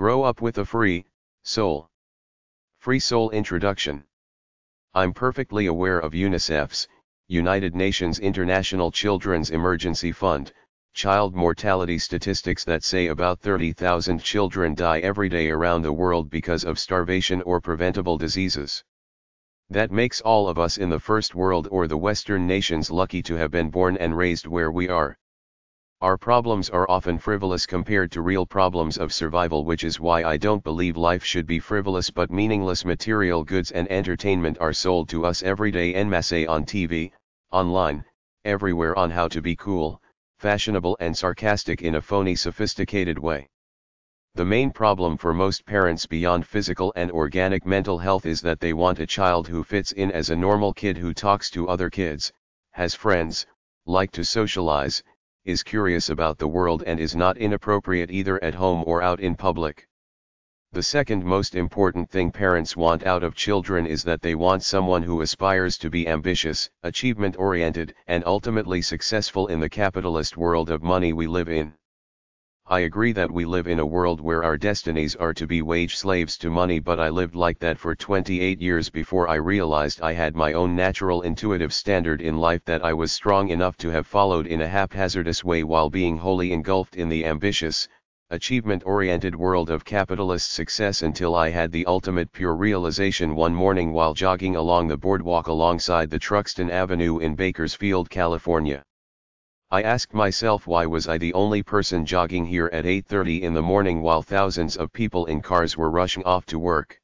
Grow up with a free soul. Free soul introduction. I'm perfectly aware of UNICEF's, United Nations International Children's Emergency Fund, child mortality statistics that say about 30,000 children die every day around the world because of starvation or preventable diseases. That makes all of us in the first world or the Western nations lucky to have been born and raised where we are. Our problems are often frivolous compared to real problems of survival, which is why I don't believe life should be frivolous, but meaningless material goods and entertainment are sold to us every day en masse on TV, online, everywhere on how to be cool, fashionable and sarcastic in a phony sophisticated way. The main problem for most parents beyond physical and organic mental health is that they want a child who fits in as a normal kid, who talks to other kids, has friends, like to socialize, is curious about the world and is not inappropriate either at home or out in public. The second most important thing parents want out of children is that they want someone who aspires to be ambitious, achievement-oriented, and ultimately successful in the capitalist world of money we live in. I agree that we live in a world where our destinies are to be wage slaves to money, but I lived like that for 28 years before I realized I had my own natural intuitive standard in life that I was strong enough to have followed in a haphazardous way while being wholly engulfed in the ambitious, achievement-oriented world of capitalist success, until I had the ultimate pure realization one morning while jogging along the boardwalk alongside the Truxtun Avenue in Bakersfield, California. I asked myself, why was I the only person jogging here at 8:30 in the morning while thousands of people in cars were rushing off to work?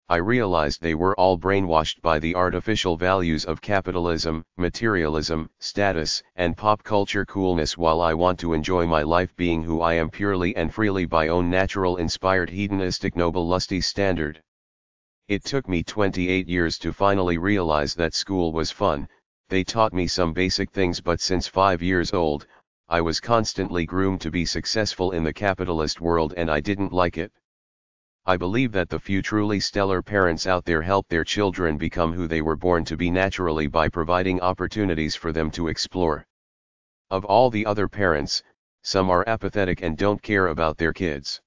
I realized they were all brainwashed by the artificial values of capitalism, materialism, status, and pop culture coolness, while I want to enjoy my life being who I am purely and freely by own natural inspired hedonistic noble lusty standard. It took me 28 years to finally realize that school was fun. They taught me some basic things, but since 5 years old, I was constantly groomed to be successful in the capitalist world and I didn't like it. I believe that the few truly stellar parents out there help their children become who they were born to be naturally by providing opportunities for them to explore. Of all the other parents, some are apathetic and don't care about their kids.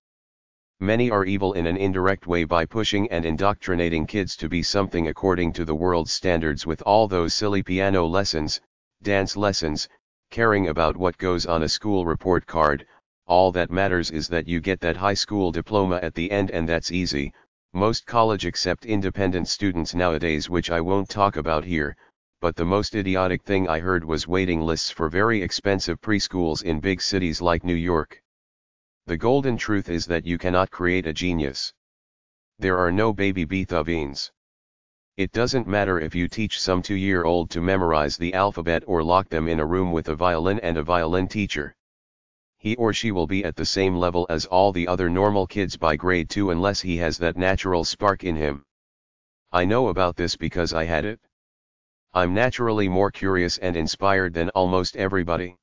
Many are evil in an indirect way by pushing and indoctrinating kids to be something according to the world's standards, with all those silly piano lessons, dance lessons, caring about what goes on a school report card. All that matters is that you get that high school diploma at the end, and that's easy. Most college accept independent students nowadays, which I won't talk about here, but the most idiotic thing I heard was waiting lists for very expensive preschools in big cities like New York. The golden truth is that you cannot create a genius. There are no baby Beethovens. It doesn't matter if you teach some 2-year-old to memorize the alphabet or lock them in a room with a violin and a violin teacher. He or she will be at the same level as all the other normal kids by grade 2 unless he has that natural spark in him. I know about this because I had it. I'm naturally more curious and inspired than almost everybody.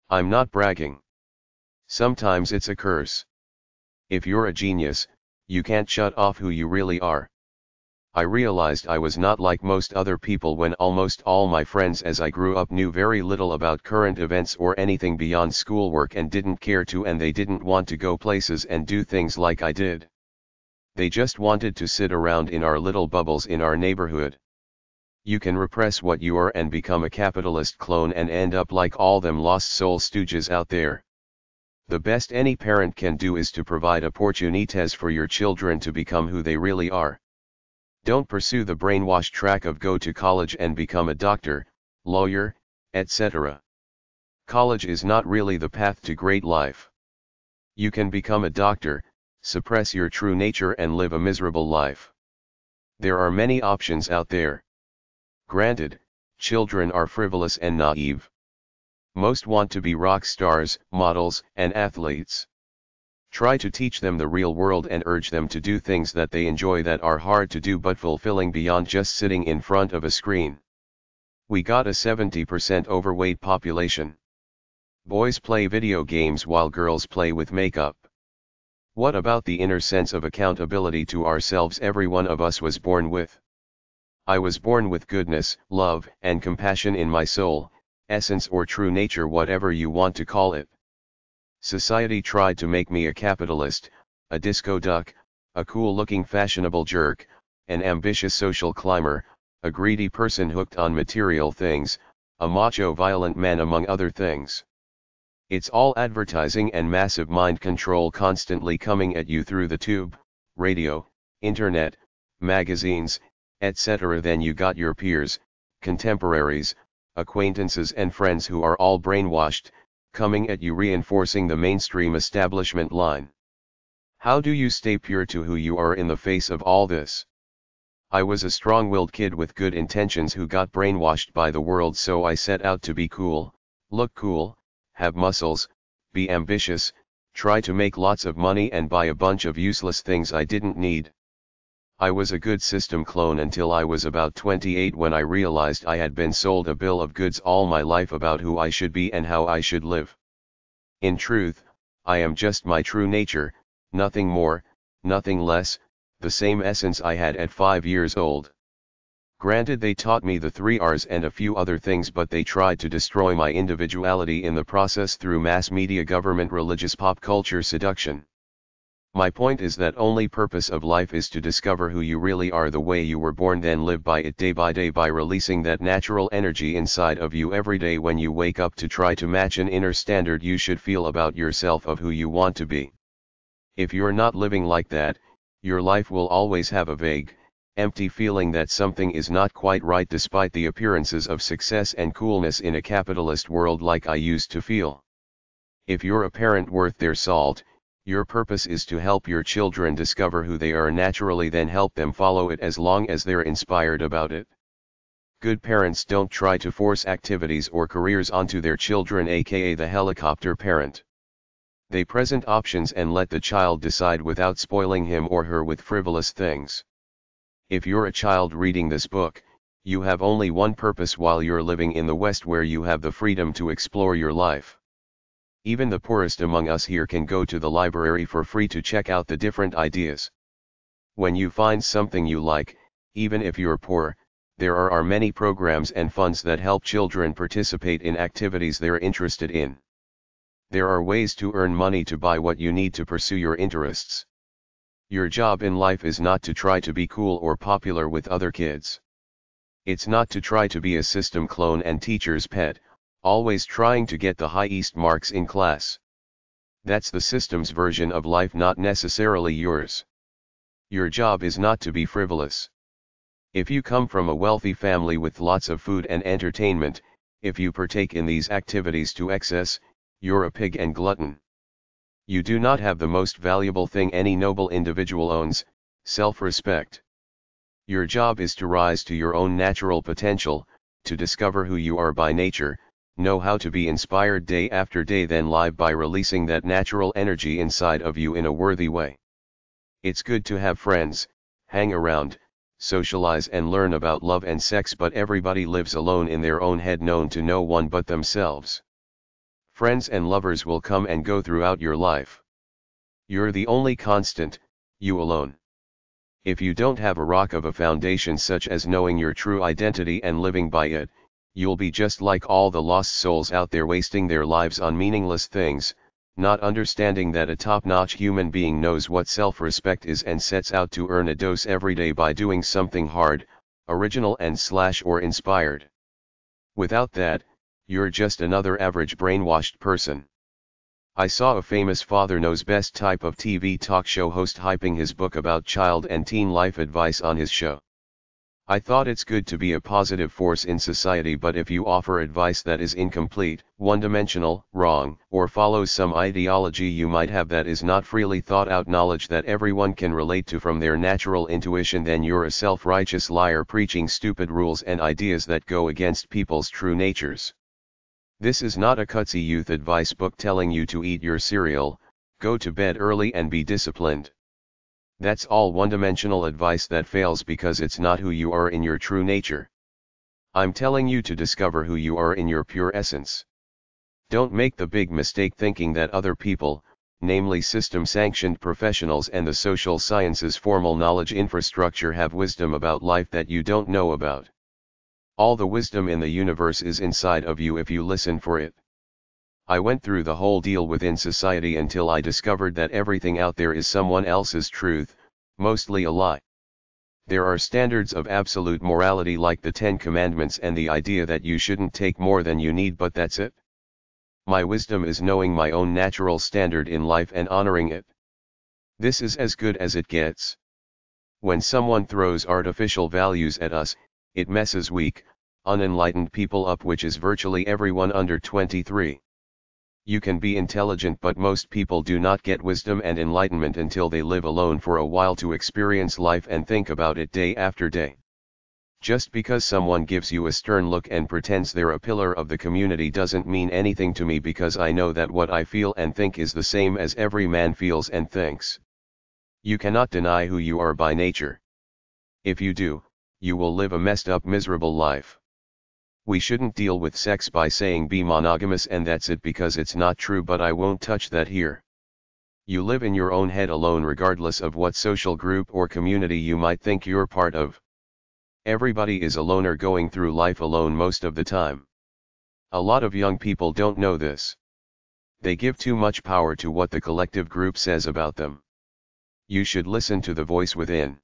I'm not bragging. Sometimes it's a curse. If you're a genius, you can't shut off who you really are. I realized I was not like most other people when almost all my friends as I grew up knew very little about current events or anything beyond schoolwork and didn't care to, and they didn't want to go places and do things like I did. They just wanted to sit around in our little bubbles in our neighborhood. You can repress what you are and become a capitalist clone and end up like all them lost soul stooges out there. The best any parent can do is to provide opportunities for your children to become who they really are. Don't pursue the brainwashed track of go to college and become a doctor, lawyer, etc. College is not really the path to great life. You can become a doctor, suppress your true nature and live a miserable life. There are many options out there. Granted, children are frivolous and naive. Most want to be rock stars, models, and athletes. Try to teach them the real world and urge them to do things that they enjoy that are hard to do but fulfilling beyond just sitting in front of a screen. We got a 70% overweight population. Boys play video games while girls play with makeup. What about the inner sense of accountability to ourselves every one of us was born with? I was born with goodness, love, and compassion in my soul, essence or true nature, whatever you want to call it. Society tried to make me a capitalist, a disco duck, a cool-looking fashionable jerk, an ambitious social climber, a greedy person hooked on material things, a macho violent man among other things. It's all advertising and massive mind control constantly coming at you through the tube, radio, internet, magazines, etc. Then you got your peers, contemporaries, acquaintances and friends who are all brainwashed, coming at you reinforcing the mainstream establishment line. How do you stay pure to who you are in the face of all this? I was a strong-willed kid with good intentions who got brainwashed by the world, so I set out to be cool, look cool, have muscles, be ambitious, try to make lots of money and buy a bunch of useless things I didn't need. I was a good system clone until I was about 28 when I realized I had been sold a bill of goods all my life about who I should be and how I should live. In truth, I am just my true nature, nothing more, nothing less, the same essence I had at 5 years old. Granted, they taught me the 3 R's and a few other things, but they tried to destroy my individuality in the process through mass media, government, religious, pop culture, seduction. My point is that only purpose of life is to discover who you really are the way you were born, then live by it day by day by releasing that natural energy inside of you every day when you wake up to try to match an inner standard you should feel about yourself of who you want to be. If you're not living like that, your life will always have a vague, empty feeling that something is not quite right despite the appearances of success and coolness in a capitalist world like I used to feel. If you're a parent worth their salt, your purpose is to help your children discover who they are naturally, then help them follow it as long as they're inspired about it. Good parents don't try to force activities or careers onto their children, aka the helicopter parent. They present options and let the child decide without spoiling him or her with frivolous things. If you're a child reading this book, you have only one purpose while you're living in the West, where you have the freedom to explore your life. Even the poorest among us here can go to the library for free to check out the different ideas. When you find something you like, even if you're poor, there are many programs and funds that help children participate in activities they're interested in. There are ways to earn money to buy what you need to pursue your interests. Your job in life is not to try to be cool or popular with other kids. It's not to try to be a system clone and teacher's pet, always trying to get the highest marks in class. That's the system's version of life, not necessarily yours. Your job is not to be frivolous. If you come from a wealthy family with lots of food and entertainment, if you partake in these activities to excess, you're a pig and glutton. You do not have the most valuable thing any noble individual owns, self-respect. Your job is to rise to your own natural potential, to discover who you are by nature, know how to be inspired day after day, then live by releasing that natural energy inside of you in a worthy way. It's good to have friends, hang around, socialize and learn about love and sex, but everybody lives alone in their own head, known to no one but themselves. Friends and lovers will come and go throughout your life. You're the only constant, you alone. If you don't have a rock of a foundation such as knowing your true identity and living by it, you'll be just like all the lost souls out there wasting their lives on meaningless things, not understanding that a top-notch human being knows what self-respect is and sets out to earn a dose every day by doing something hard, original and or inspired. Without that, you're just another average brainwashed person. I saw a famous Father Knows Best type of TV talk show host hyping his book about child and teen life advice on his show. I thought it's good to be a positive force in society, but if you offer advice that is incomplete, one-dimensional, wrong, or follows some ideology you might have that is not freely thought out knowledge that everyone can relate to from their natural intuition, then you're a self-righteous liar preaching stupid rules and ideas that go against people's true natures. This is not a cutsy youth advice book telling you to eat your cereal, go to bed early and be disciplined. That's all one-dimensional advice that fails because it's not who you are in your true nature. I'm telling you to discover who you are in your pure essence. Don't make the big mistake thinking that other people, namely system-sanctioned professionals and the social sciences formal knowledge infrastructure, have wisdom about life that you don't know about. All the wisdom in the universe is inside of you if you listen for it. I went through the whole deal within society until I discovered that everything out there is someone else's truth, mostly a lie. There are standards of absolute morality like the Ten Commandments and the idea that you shouldn't take more than you need, but that's it. My wisdom is knowing my own natural standard in life and honoring it. This is as good as it gets. When someone throws artificial values at us, it messes weak, unenlightened people up, which is virtually everyone under 23. You can be intelligent, but most people do not get wisdom and enlightenment until they live alone for a while to experience life and think about it day after day. Just because someone gives you a stern look and pretends they're a pillar of the community doesn't mean anything to me, because I know that what I feel and think is the same as every man feels and thinks. You cannot deny who you are by nature. If you do, you will live a messed up, miserable life. We shouldn't deal with sex by saying be monogamous and that's it, because it's not true, but I won't touch that here. You live in your own head alone regardless of what social group or community you might think you're part of. Everybody is a loner going through life alone most of the time. A lot of young people don't know this. They give too much power to what the collective group says about them. You should listen to the voice within.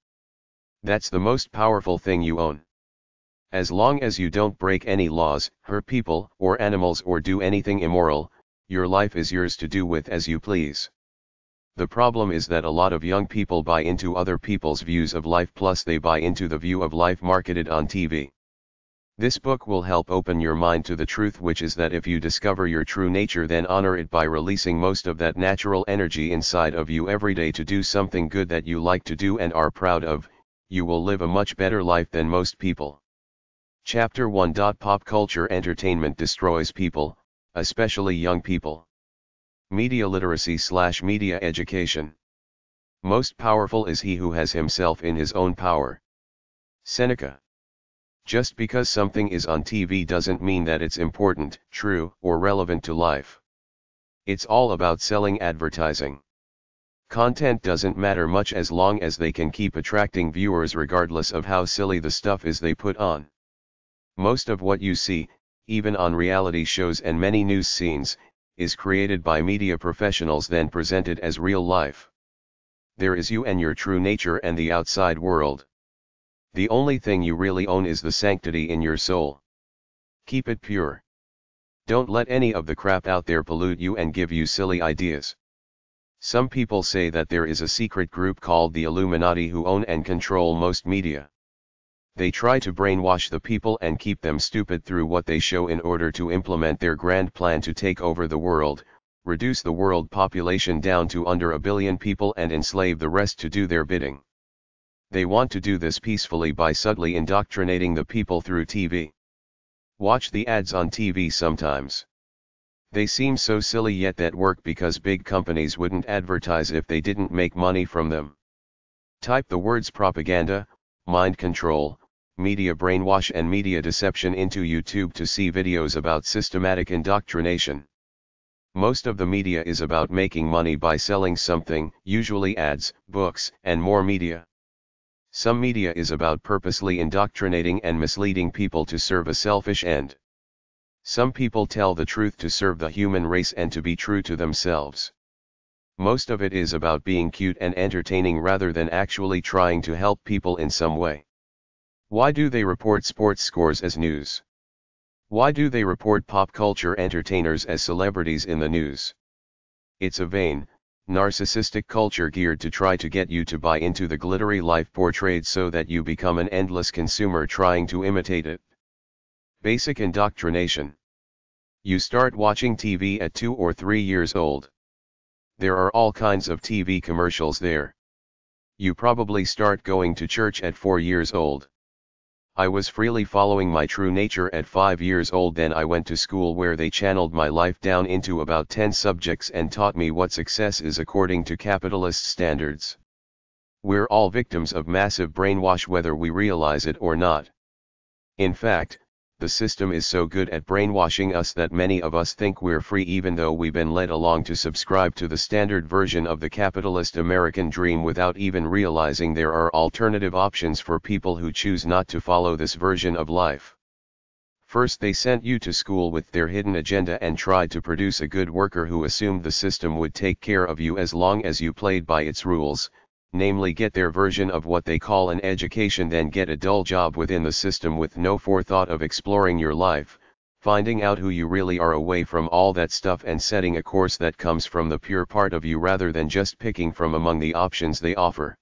That's the most powerful thing you own. As long as you don't break any laws, hurt people or animals, or do anything immoral, your life is yours to do with as you please. The problem is that a lot of young people buy into other people's views of life, plus they buy into the view of life marketed on TV. This book will help open your mind to the truth, which is that if you discover your true nature, then honor it by releasing most of that natural energy inside of you every day to do something good that you like to do and are proud of. You will live a much better life than most people. Chapter 1. Pop culture entertainment destroys people, especially young people. Media literacy/media education. Most powerful is he who has himself in his own power. Seneca. Just because something is on TV doesn't mean that it's important, true, or relevant to life. It's all about selling advertising. Content doesn't matter much as long as they can keep attracting viewers regardless of how silly the stuff is they put on. Most of what you see, even on reality shows and many news scenes, is created by media professionals then presented as real life. There is you and your true nature and the outside world. The only thing you really own is the sanctity in your soul. Keep it pure. Don't let any of the crap out there pollute you and give you silly ideas. Some people say that there is a secret group called the Illuminati who own and control most media. They try to brainwash the people and keep them stupid through what they show in order to implement their grand plan to take over the world, reduce the world population down to under 1 billion people and enslave the rest to do their bidding. They want to do this peacefully by subtly indoctrinating the people through TV. Watch the ads on TV sometimes. They seem so silly, yet that work because big companies wouldn't advertise if they didn't make money from them. Type the words propaganda, mind control, media brainwash and media deception into YouTube to see videos about systematic indoctrination. Most of the media is about making money by selling something, usually ads, books, and more media. Some media is about purposely indoctrinating and misleading people to serve a selfish end. Some people tell the truth to serve the human race and to be true to themselves. Most of it is about being cute and entertaining rather than actually trying to help people in some way. Why do they report sports scores as news? Why do they report pop culture entertainers as celebrities in the news? It's a vain, narcissistic culture geared to try to get you to buy into the glittery life portrayed so that you become an endless consumer trying to imitate it. Basic indoctrination. You start watching TV at 2 or 3 years old. There are all kinds of TV commercials there. You probably start going to church at 4 years old. I was freely following my true nature at 5 years old. Then I went to school where they channeled my life down into about 10 subjects and taught me what success is according to capitalist standards. We're all victims of massive brainwash whether we realize it or not. In fact, the system is so good at brainwashing us that many of us think we're free even though we've been led along to subscribe to the standard version of the capitalist American dream without even realizing there are alternative options for people who choose not to follow this version of life. First they sent you to school with their hidden agenda and tried to produce a good worker who assumed the system would take care of you as long as you played by its rules, namely get their version of what they call an education, then get a dull job within the system with no forethought of exploring your life, finding out who you really are away from all that stuff and setting a course that comes from the pure part of you rather than just picking from among the options they offer.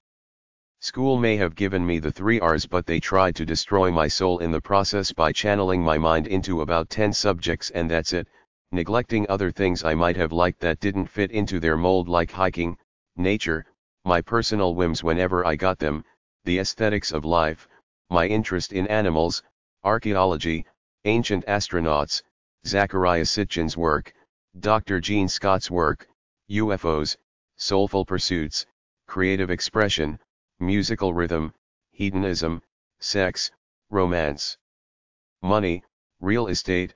School may have given me the 3 R's, but they tried to destroy my soul in the process by channeling my mind into about 10 subjects and that's it, neglecting other things I might have liked that didn't fit into their mold, like hiking, nature, my personal whims whenever I got them, the aesthetics of life, my interest in animals, archaeology, ancient astronauts, Zachariah Sitchin's work, Dr. Gene Scott's work, UFOs, soulful pursuits, creative expression, musical rhythm, hedonism, sex, romance, money, real estate,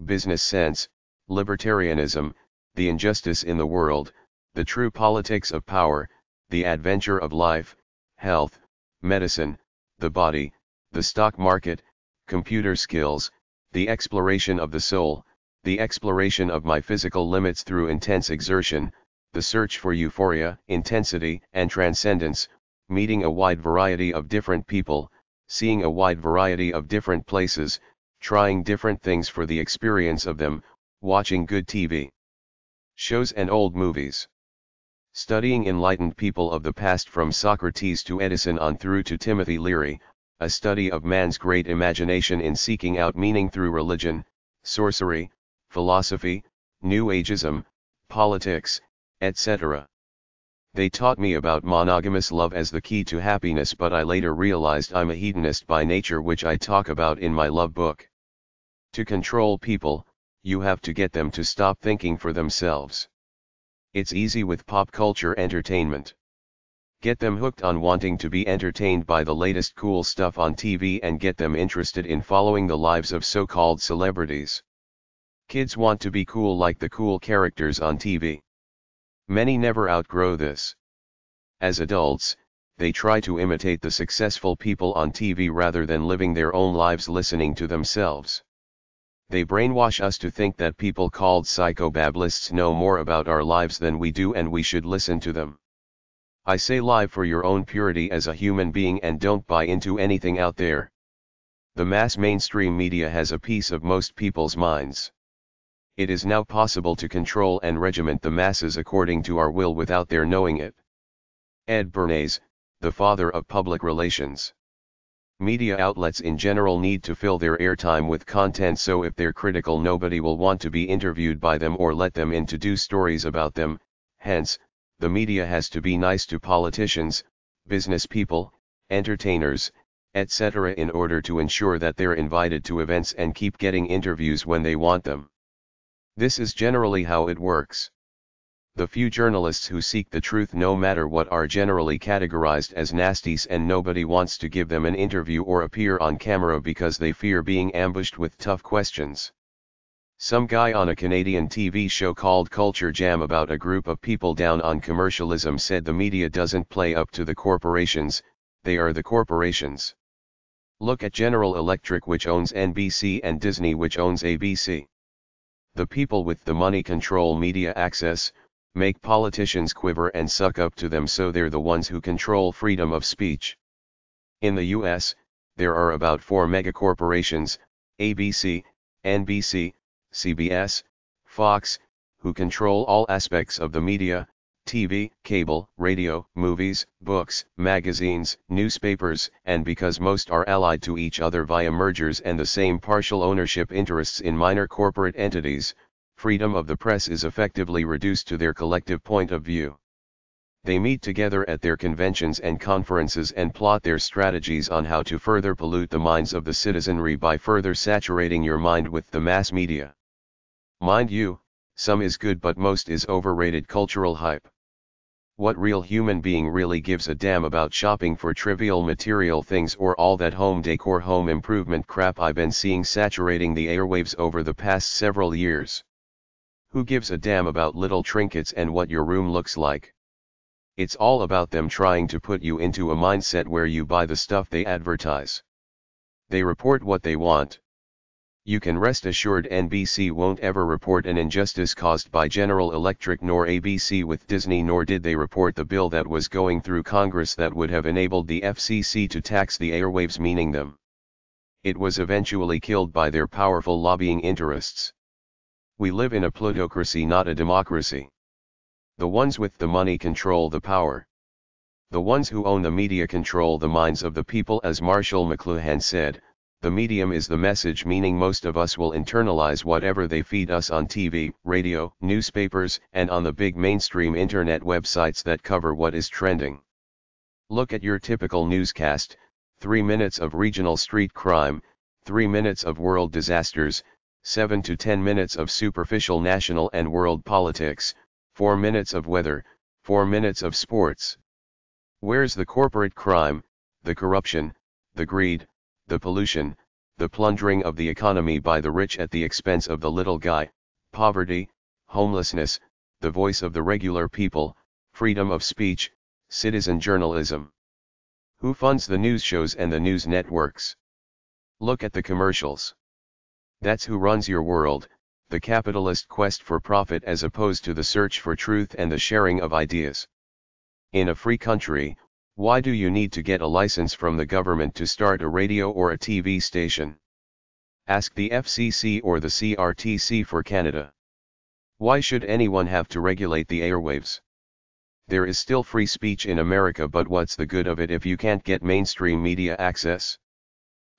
business sense, libertarianism, the injustice in the world, the true politics of power, the adventure of life, health, medicine, the body, the stock market, computer skills, the exploration of the soul, the exploration of my physical limits through intense exertion, the search for euphoria, intensity, and transcendence, meeting a wide variety of different people, seeing a wide variety of different places, trying different things for the experience of them, watching good TV shows and old movies, studying enlightened people of the past from Socrates to Edison on through to Timothy Leary, a study of man's great imagination in seeking out meaning through religion, sorcery, philosophy, New Ageism, politics, etc. They taught me about monogamous love as the key to happiness, but I later realized I'm a hedonist by nature, which I talk about in my love book. To control people, you have to get them to stop thinking for themselves. It's easy with pop culture entertainment. Get them hooked on wanting to be entertained by the latest cool stuff on TV and get them interested in following the lives of so-called celebrities. Kids want to be cool like the cool characters on TV. Many never outgrow this. As adults, they try to imitate the successful people on TV rather than living their own lives listening to themselves. They brainwash us to think that people called psychobablists know more about our lives than we do and we should listen to them. I say live for your own purity as a human being and don't buy into anything out there. The mass mainstream media has a piece of most people's minds. It is now possible to control and regiment the masses according to our will without their knowing it. Ed Bernays, the father of public relations. Media outlets in general need to fill their airtime with content, so if they're critical, nobody will want to be interviewed by them or let them in to do stories about them. Hence, the media has to be nice to politicians, business people, entertainers, etc. in order to ensure that they're invited to events and keep getting interviews when they want them. This is generally how it works. The few journalists who seek the truth no matter what are generally categorized as nasties, and nobody wants to give them an interview or appear on camera because they fear being ambushed with tough questions. Some guy on a Canadian TV show called Culture Jam about a group of people down on commercialism said the media doesn't play up to the corporations, they are the corporations. Look at General Electric, which owns NBC, and Disney, which owns ABC. The people with the money control media access, make politicians quiver and suck up to them, so they're the ones who control freedom of speech. In the US, there are about 4 megacorporations, ABC, NBC, CBS, Fox, who control all aspects of the media, TV, cable, radio, movies, books, magazines, newspapers, and because most are allied to each other via mergers and the same partial ownership interests in minor corporate entities, freedom of the press is effectively reduced to their collective point of view. They meet together at their conventions and conferences and plot their strategies on how to further pollute the minds of the citizenry by further saturating your mind with the mass media. Mind you, some is good but most is overrated cultural hype. What real human being really gives a damn about shopping for trivial material things or all that home decor, home improvement crap I've been seeing saturating the airwaves over the past several years? Who gives a damn about little trinkets and what your room looks like? It's all about them trying to put you into a mindset where you buy the stuff they advertise. They report what they want. You can rest assured NBC won't ever report an injustice caused by General Electric nor ABC with Disney, nor did they report the bill that was going through Congress that would have enabled the FCC to tax the airwaves, meaning them. It was eventually killed by their powerful lobbying interests. We live in a plutocracy, not a democracy. The ones with the money control the power. The ones who own the media control the minds of the people. As Marshall McLuhan said, the medium is the message, meaning most of us will internalize whatever they feed us on TV, radio, newspapers, and on the big mainstream internet websites that cover what is trending. Look at your typical newscast: 3 minutes of regional street crime, 3 minutes of world disasters, 7 to 10 minutes of superficial national and world politics, 4 minutes of weather, 4 minutes of sports. Where's the corporate crime, the corruption, the greed, the pollution, the plundering of the economy by the rich at the expense of the little guy, poverty, homelessness, the voice of the regular people, freedom of speech, citizen journalism? Who funds the news shows and the news networks? Look at the commercials. That's who runs your world, the capitalist quest for profit as opposed to the search for truth and the sharing of ideas. In a free country, why do you need to get a license from the government to start a radio or a TV station? Ask the FCC or the CRTC for Canada. Why should anyone have to regulate the airwaves? There is still free speech in America, but what's the good of it if you can't get mainstream media access?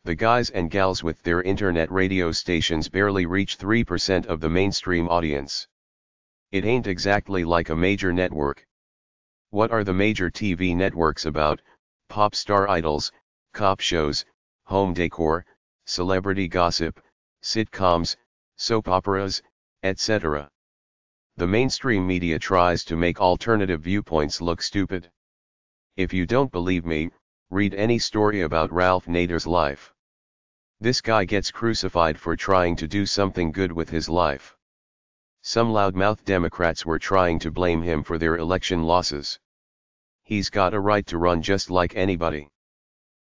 The guys and gals with their internet radio stations barely reach 3% of the mainstream audience. It ain't exactly like a major network. What are the major TV networks about? Pop star idols, cop shows, home decor, celebrity gossip, sitcoms, soap operas, etc. The mainstream media tries to make alternative viewpoints look stupid. If you don't believe me, read any story about Ralph Nader's life. This guy gets crucified for trying to do something good with his life. Some loudmouth Democrats were trying to blame him for their election losses. He's got a right to run just like anybody.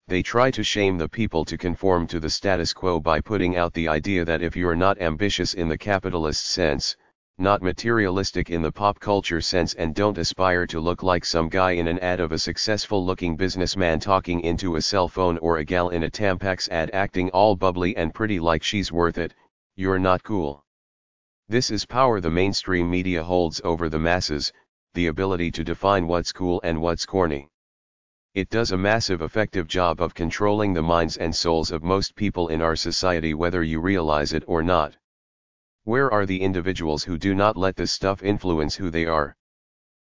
They try to shame the people to conform to the status quo by putting out the idea that if you're not ambitious in the capitalist sense, not materialistic in the pop culture sense, and don't aspire to look like some guy in an ad of a successful looking businessman talking into a cell phone, or a gal in a Tampax ad acting all bubbly and pretty like she's worth it, you're not cool. This is power the mainstream media holds over the masses, the ability to define what's cool and what's corny. It does a massive effective job of controlling the minds and souls of most people in our society, whether you realize it or not. Where are the individuals who do not let this stuff influence who they are?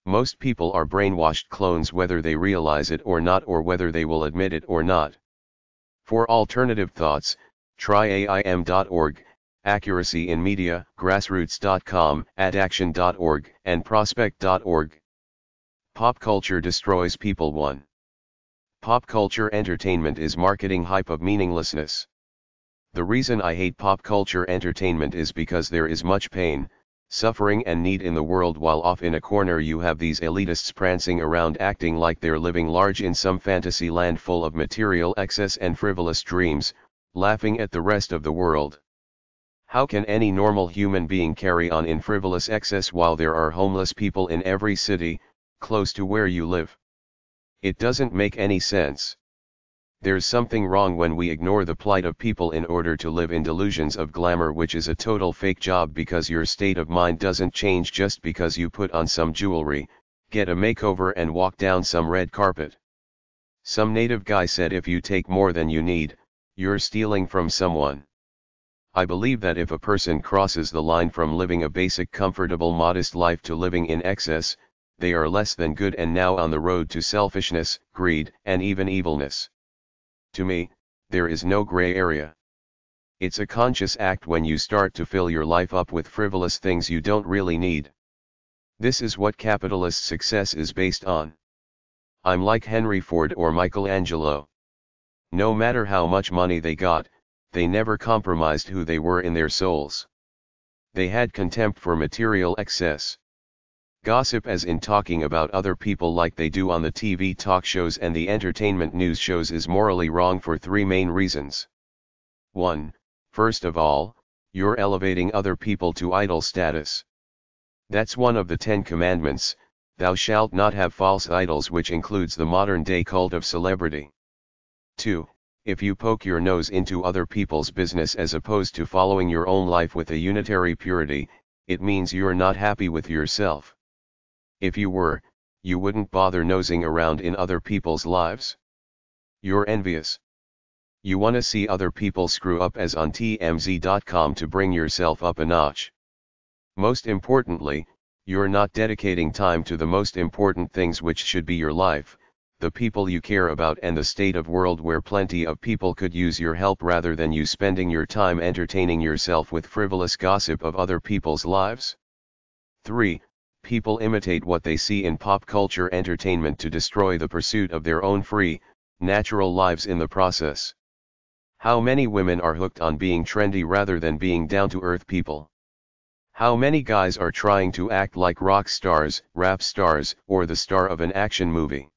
Most people are brainwashed clones, whether they realize it or not, or whether they will admit it or not. For alternative thoughts, try AIM.org, Accuracy in Media, Grassroots.com, AdAction.org, and Prospect.org. Pop culture destroys people. 1. Pop culture entertainment is marketing hype of meaninglessness. The reason I hate pop culture entertainment is because there is much pain, suffering and need in the world, while off in a corner you have these elitists prancing around acting like they're living large in some fantasy land full of material excess and frivolous dreams, laughing at the rest of the world. How can any normal human being carry on in frivolous excess while there are homeless people in every city, close to where you live? It doesn't make any sense. There's something wrong when we ignore the plight of people in order to live in delusions of glamour, which is a total fake job, because your state of mind doesn't change just because you put on some jewelry, get a makeover and walk down some red carpet. Some native guy said if you take more than you need, you're stealing from someone. I believe that if a person crosses the line from living a basic, comfortable, modest life to living in excess, they are less than good and now on the road to selfishness, greed, and even evilness. To me, there is no gray area. It's a conscious act when you start to fill your life up with frivolous things you don't really need. This is what capitalist success is based on. I'm like Henry Ford or Michelangelo. No matter how much money they got, they never compromised who they were in their souls. They had contempt for material excess. Gossip, as in talking about other people like they do on the TV talk shows and the entertainment news shows, is morally wrong for 3 main reasons. 1. First of all, you're elevating other people to idol status. That's one of the 10 commandments, thou shalt not have false idols, which includes the modern-day cult of celebrity. 2. If you poke your nose into other people's business as opposed to following your own life with a unitary purity, it means you're not happy with yourself. If you were, you wouldn't bother nosing around in other people's lives. You're envious. You want to see other people screw up as on TMZ.com to bring yourself up a notch. Most importantly, you're not dedicating time to the most important things, which should be your life, the people you care about, and the state of world where plenty of people could use your help, rather than you spending your time entertaining yourself with frivolous gossip of other people's lives. 3. People imitate what they see in pop culture entertainment to destroy the pursuit of their own free, natural lives in the process. How many women are hooked on being trendy rather than being down-to-earth people? How many guys are trying to act like rock stars, rap stars, or the star of an action movie?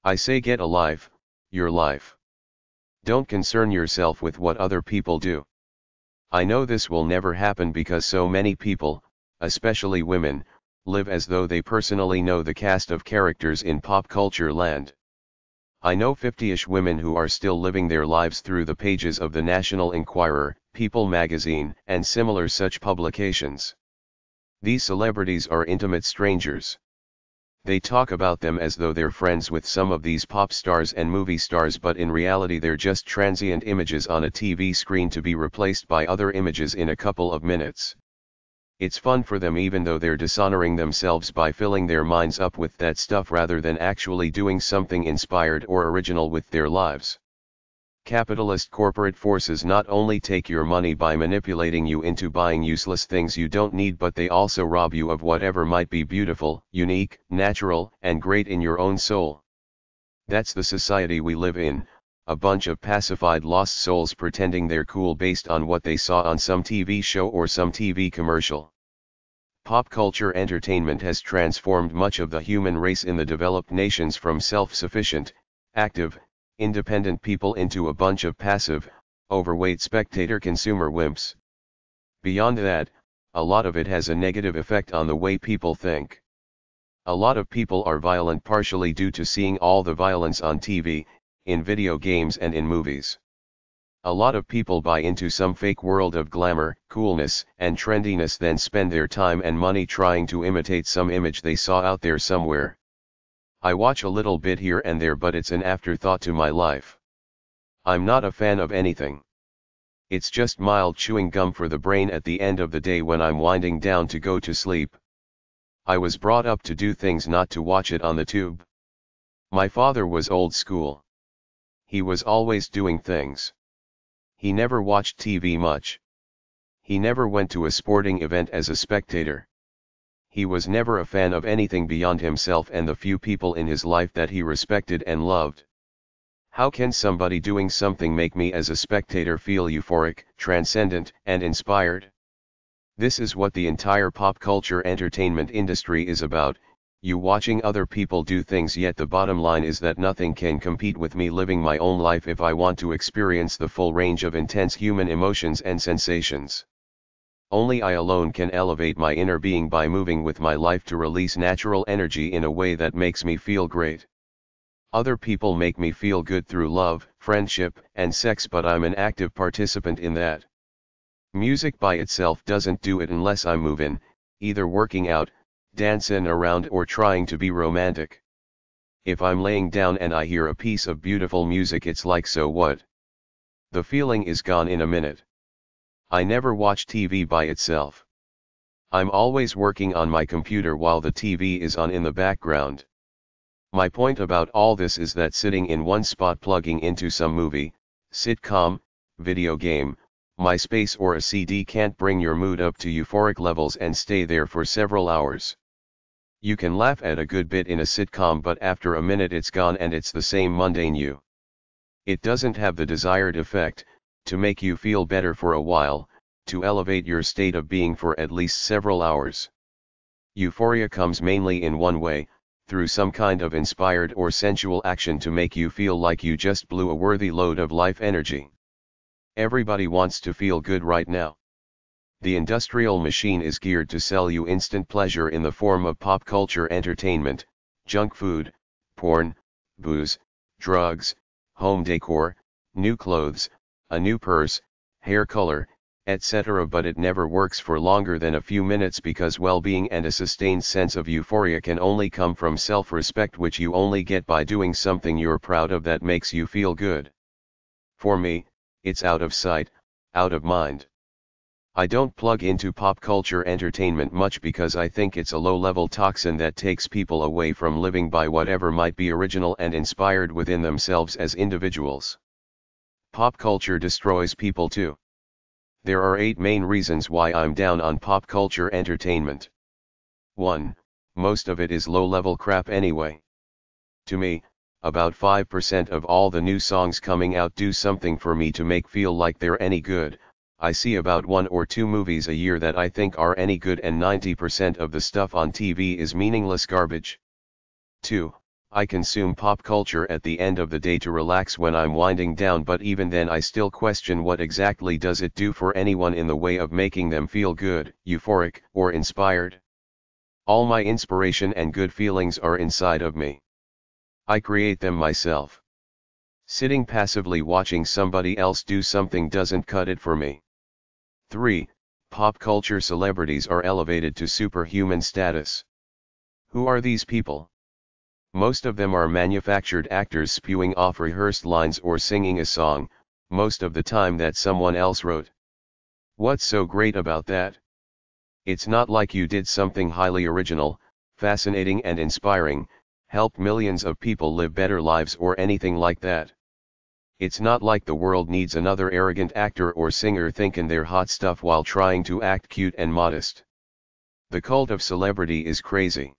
I say get a life, your life. Don't concern yourself with what other people do. I know this will never happen because so many people, especially women, live as though they personally know the cast of characters in pop culture land. I know 50-ish women who are still living their lives through the pages of the National Enquirer, People magazine, and similar such publications. These celebrities are intimate strangers. They talk about them as though they're friends with some of these pop stars and movie stars, but in reality they're just transient images on a TV screen to be replaced by other images in a couple of minutes. It's fun for them, even though they're dishonoring themselves by filling their minds up with that stuff rather than actually doing something inspired or original with their lives. Capitalist corporate forces not only take your money by manipulating you into buying useless things you don't need, but they also rob you of whatever might be beautiful, unique, natural, and great in your own soul. That's the society we live in, a bunch of pacified lost souls pretending they're cool based on what they saw on some TV show or some TV commercial. Pop culture entertainment has transformed much of the human race in the developed nations from self-sufficient, active, independent people into a bunch of passive, overweight spectator consumer wimps. Beyond that, a lot of it has a negative effect on the way people think. A lot of people are violent partially due to seeing all the violence on TV, in video games and in movies. A lot of people buy into some fake world of glamour, coolness, and trendiness, then spend their time and money trying to imitate some image they saw out there somewhere. I watch a little bit here and there, but it's an afterthought to my life. I'm not a fan of anything. It's just mild chewing gum for the brain at the end of the day when I'm winding down to go to sleep. I was brought up to do things, not to watch it on the tube. My father was old school. He was always doing things. He never watched TV much. He never went to a sporting event as a spectator. He was never a fan of anything beyond himself and the few people in his life that he respected and loved. How can somebody doing something make me as a spectator feel euphoric, transcendent, and inspired? This is what the entire pop culture entertainment industry is about, you watching other people do things, yet the bottom line is that nothing can compete with me living my own life if I want to experience the full range of intense human emotions and sensations. Only I alone can elevate my inner being by moving with my life to release natural energy in a way that makes me feel great. Other people make me feel good through love, friendship, and sex, but I'm an active participant in that. Music by itself doesn't do it unless I'm moving, either working out, dancing around, or trying to be romantic. If I'm laying down and I hear a piece of beautiful music, it's like, so what? The feeling is gone in a minute. I never watch TV by itself. I'm always working on my computer while the TV is on in the background. My point about all this is that sitting in one spot plugging into some movie, sitcom, video game, MySpace, or a CD can't bring your mood up to euphoric levels and stay there for several hours. You can laugh at a good bit in a sitcom, but after a minute it's gone and it's the same mundane you. It doesn't have the desired effect, to make you feel better for a while, to elevate your state of being for at least several hours. Euphoria comes mainly in one way, through some kind of inspired or sensual action to make you feel like you just blew a worthy load of life energy. Everybody wants to feel good right now. The industrial machine is geared to sell you instant pleasure in the form of pop culture entertainment, junk food, porn, booze, drugs, home decor, new clothes, a new purse, hair color, etc. But it never works for longer than a few minutes because well-being and a sustained sense of euphoria can only come from self-respect, which you only get by doing something you're proud of that makes you feel good. For me, it's out of sight, out of mind. I don't plug into pop culture entertainment much because I think it's a low-level toxin that takes people away from living by whatever might be original and inspired within themselves as individuals. Pop culture destroys people too. There are 8 main reasons why I'm down on pop culture entertainment. 1. Most of it is low-level crap anyway. To me, about 5% of all the new songs coming out do something for me to make feel like they're any good. I see about 1 or 2 movies a year that I think are any good, and 90% of the stuff on TV is meaningless garbage. 2. I consume pop culture at the end of the day to relax when I'm winding down, but even then I still question what exactly does it do for anyone in the way of making them feel good, euphoric, or inspired. All my inspiration and good feelings are inside of me. I create them myself. Sitting passively watching somebody else do something doesn't cut it for me. 3. Pop culture celebrities are elevated to superhuman status. Who are these people? Most of them are manufactured actors spewing off rehearsed lines or singing a song, most of the time that someone else wrote. What's so great about that? It's not like you did something highly original, fascinating and inspiring, helped millions of people live better lives or anything like that. It's not like the world needs another arrogant actor or singer thinking they're hot stuff while trying to act cute and modest. The cult of celebrity is crazy.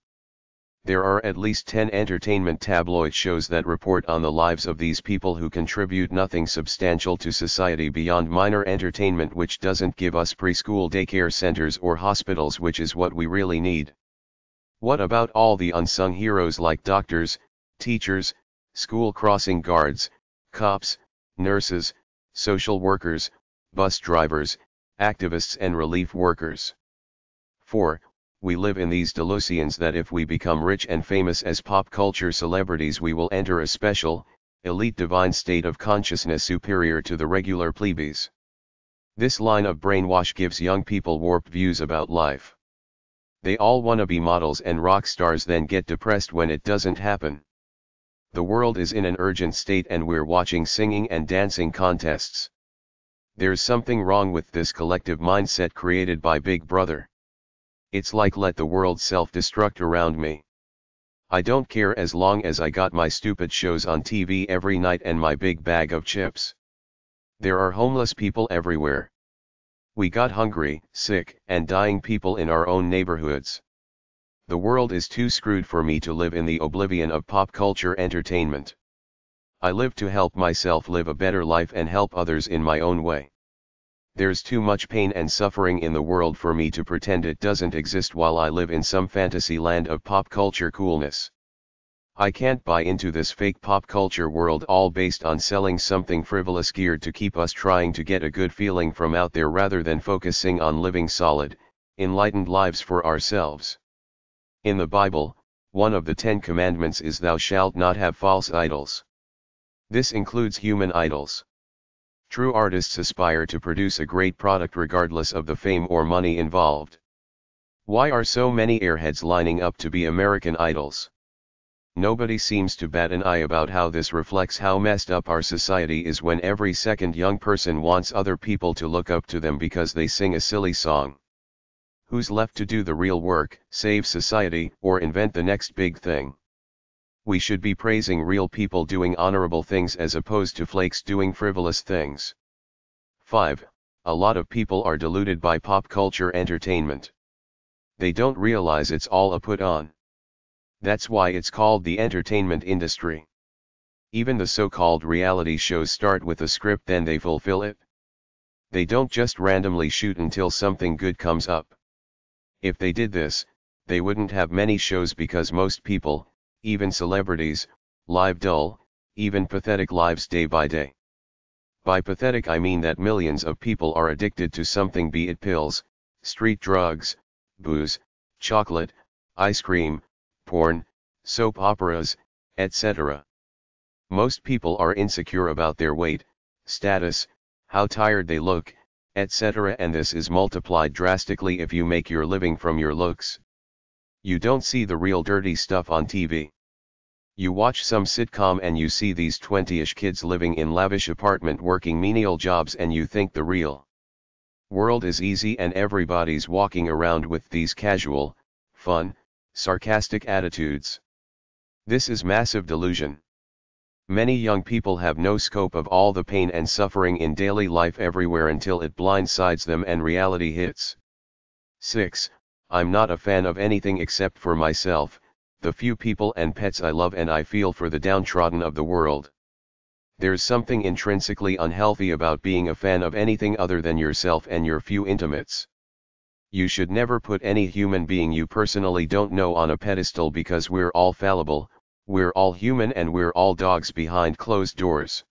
There are at least 10 entertainment tabloid shows that report on the lives of these people who contribute nothing substantial to society beyond minor entertainment, which doesn't give us preschool daycare centers or hospitals, which is what we really need. What about all the unsung heroes like doctors, teachers, school crossing guards, cops, nurses, social workers, bus drivers, activists and relief workers? 4. We live in these delusions that if we become rich and famous as pop culture celebrities we will enter a special, elite divine state of consciousness superior to the regular plebes. This line of brainwash gives young people warped views about life. They all want to be models and rock stars, then get depressed when it doesn't happen. The world is in an urgent state and we're watching singing and dancing contests. There's something wrong with this collective mindset created by Big Brother. It's like let the world self-destruct around me. I don't care as long as I got my stupid shows on TV every night and my big bag of chips. There are homeless people everywhere. We got hungry, sick, and dying people in our own neighborhoods. The world is too screwed for me to live in the oblivion of pop culture entertainment. I live to help myself live a better life and help others in my own way. There's too much pain and suffering in the world for me to pretend it doesn't exist while I live in some fantasy land of pop culture coolness. I can't buy into this fake pop culture world all based on selling something frivolous geared to keep us trying to get a good feeling from out there rather than focusing on living solid, enlightened lives for ourselves. In the Bible, one of the 10 commandments is thou shalt not have false idols. This includes human idols. True artists aspire to produce a great product regardless of the fame or money involved. Why are so many airheads lining up to be American Idols? Nobody seems to bat an eye about how this reflects how messed up our society is when every second young person wants other people to look up to them because they sing a silly song. Who's left to do the real work, save society, or invent the next big thing? We should be praising real people doing honorable things as opposed to flakes doing frivolous things. 5. A lot of people are deluded by pop culture entertainment. They don't realize it's all a put on. That's why it's called the entertainment industry. Even the so-called reality shows start with a script, then they fulfill it. They don't just randomly shoot until something good comes up. If they did this, they wouldn't have many shows because most people, even celebrities, live dull, even pathetic lives day by day. By pathetic I mean that millions of people are addicted to something, be it pills, street drugs, booze, chocolate, ice cream, porn, soap operas, etc. Most people are insecure about their weight, status, how tired they look, etc. and this is multiplied drastically if you make your living from your looks. You don't see the real dirty stuff on TV. You watch some sitcom and you see these 20-ish kids living in lavish apartment working menial jobs and you think the real world is easy and everybody's walking around with these casual, fun, sarcastic attitudes. This is massive delusion. Many young people have no scope of all the pain and suffering in daily life everywhere until it blindsides them and reality hits. 6. I'm not a fan of anything except for myself, the few people and pets I love, and I feel for the downtrodden of the world. There's something intrinsically unhealthy about being a fan of anything other than yourself and your few intimates. You should never put any human being you personally don't know on a pedestal because we're all fallible, we're all human, and we're all dogs behind closed doors.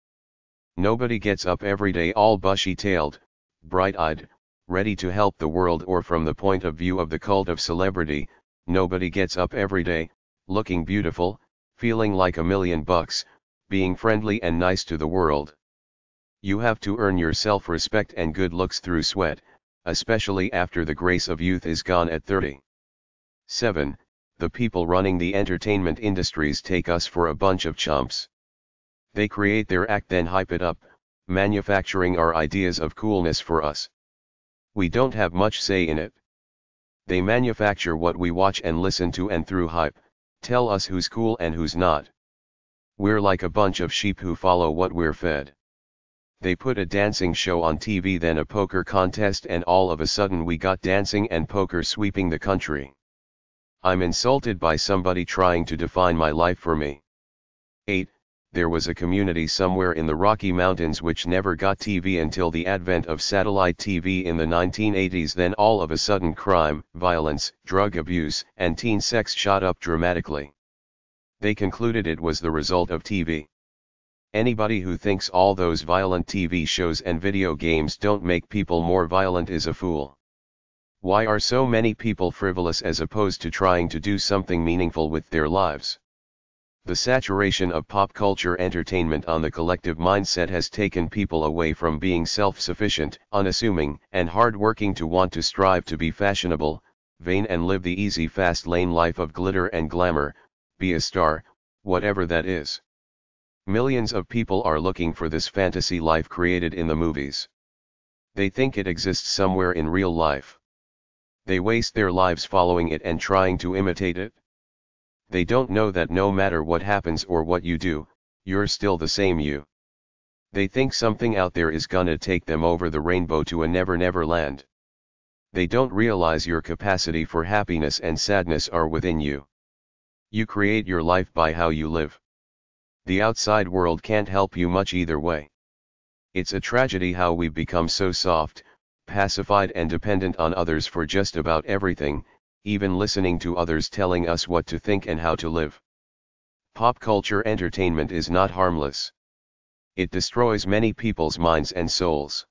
Nobody gets up every day all bushy-tailed, bright-eyed, ready to help the world, or from the point of view of the cult of celebrity, nobody gets up every day, looking beautiful, feeling like $1 million, being friendly and nice to the world. You have to earn your self-respect and good looks through sweat, especially after the grace of youth is gone at 30. 7. The people running the entertainment industries take us for a bunch of chumps. They create their act then hype it up, manufacturing our ideas of coolness for us. We don't have much say in it. They manufacture what we watch and listen to and through hype, tell us who's cool and who's not. We're like a bunch of sheep who follow what we're fed. They put a dancing show on TV, then a poker contest, and all of a sudden we got dancing and poker sweeping the country. I'm insulted by somebody trying to define my life for me. 8. There was a community somewhere in the Rocky Mountains which never got TV until the advent of satellite TV in the 1980s. Then all of a sudden crime, violence, drug abuse, and teen sex shot up dramatically. They concluded it was the result of TV. Anybody who thinks all those violent TV shows and video games don't make people more violent is a fool. Why are so many people frivolous as opposed to trying to do something meaningful with their lives? The saturation of pop culture entertainment on the collective mindset has taken people away from being self-sufficient, unassuming, and hard-working to want to strive to be fashionable, vain, and live the easy fast lane life of glitter and glamour, be a star, whatever that is. Millions of people are looking for this fantasy life created in the movies. They think it exists somewhere in real life. They waste their lives following it and trying to imitate it. They don't know that no matter what happens or what you do, you're still the same you. They think something out there is gonna take them over the rainbow to a never land. They don't realize your capacity for happiness and sadness are within you. You create your life by how you live. The outside world can't help you much either way. It's a tragedy how we've become so soft, pacified, and dependent on others for just about everything, even listening to others telling us what to think and how to live. Pop culture entertainment is not harmless. It destroys many people's minds and souls.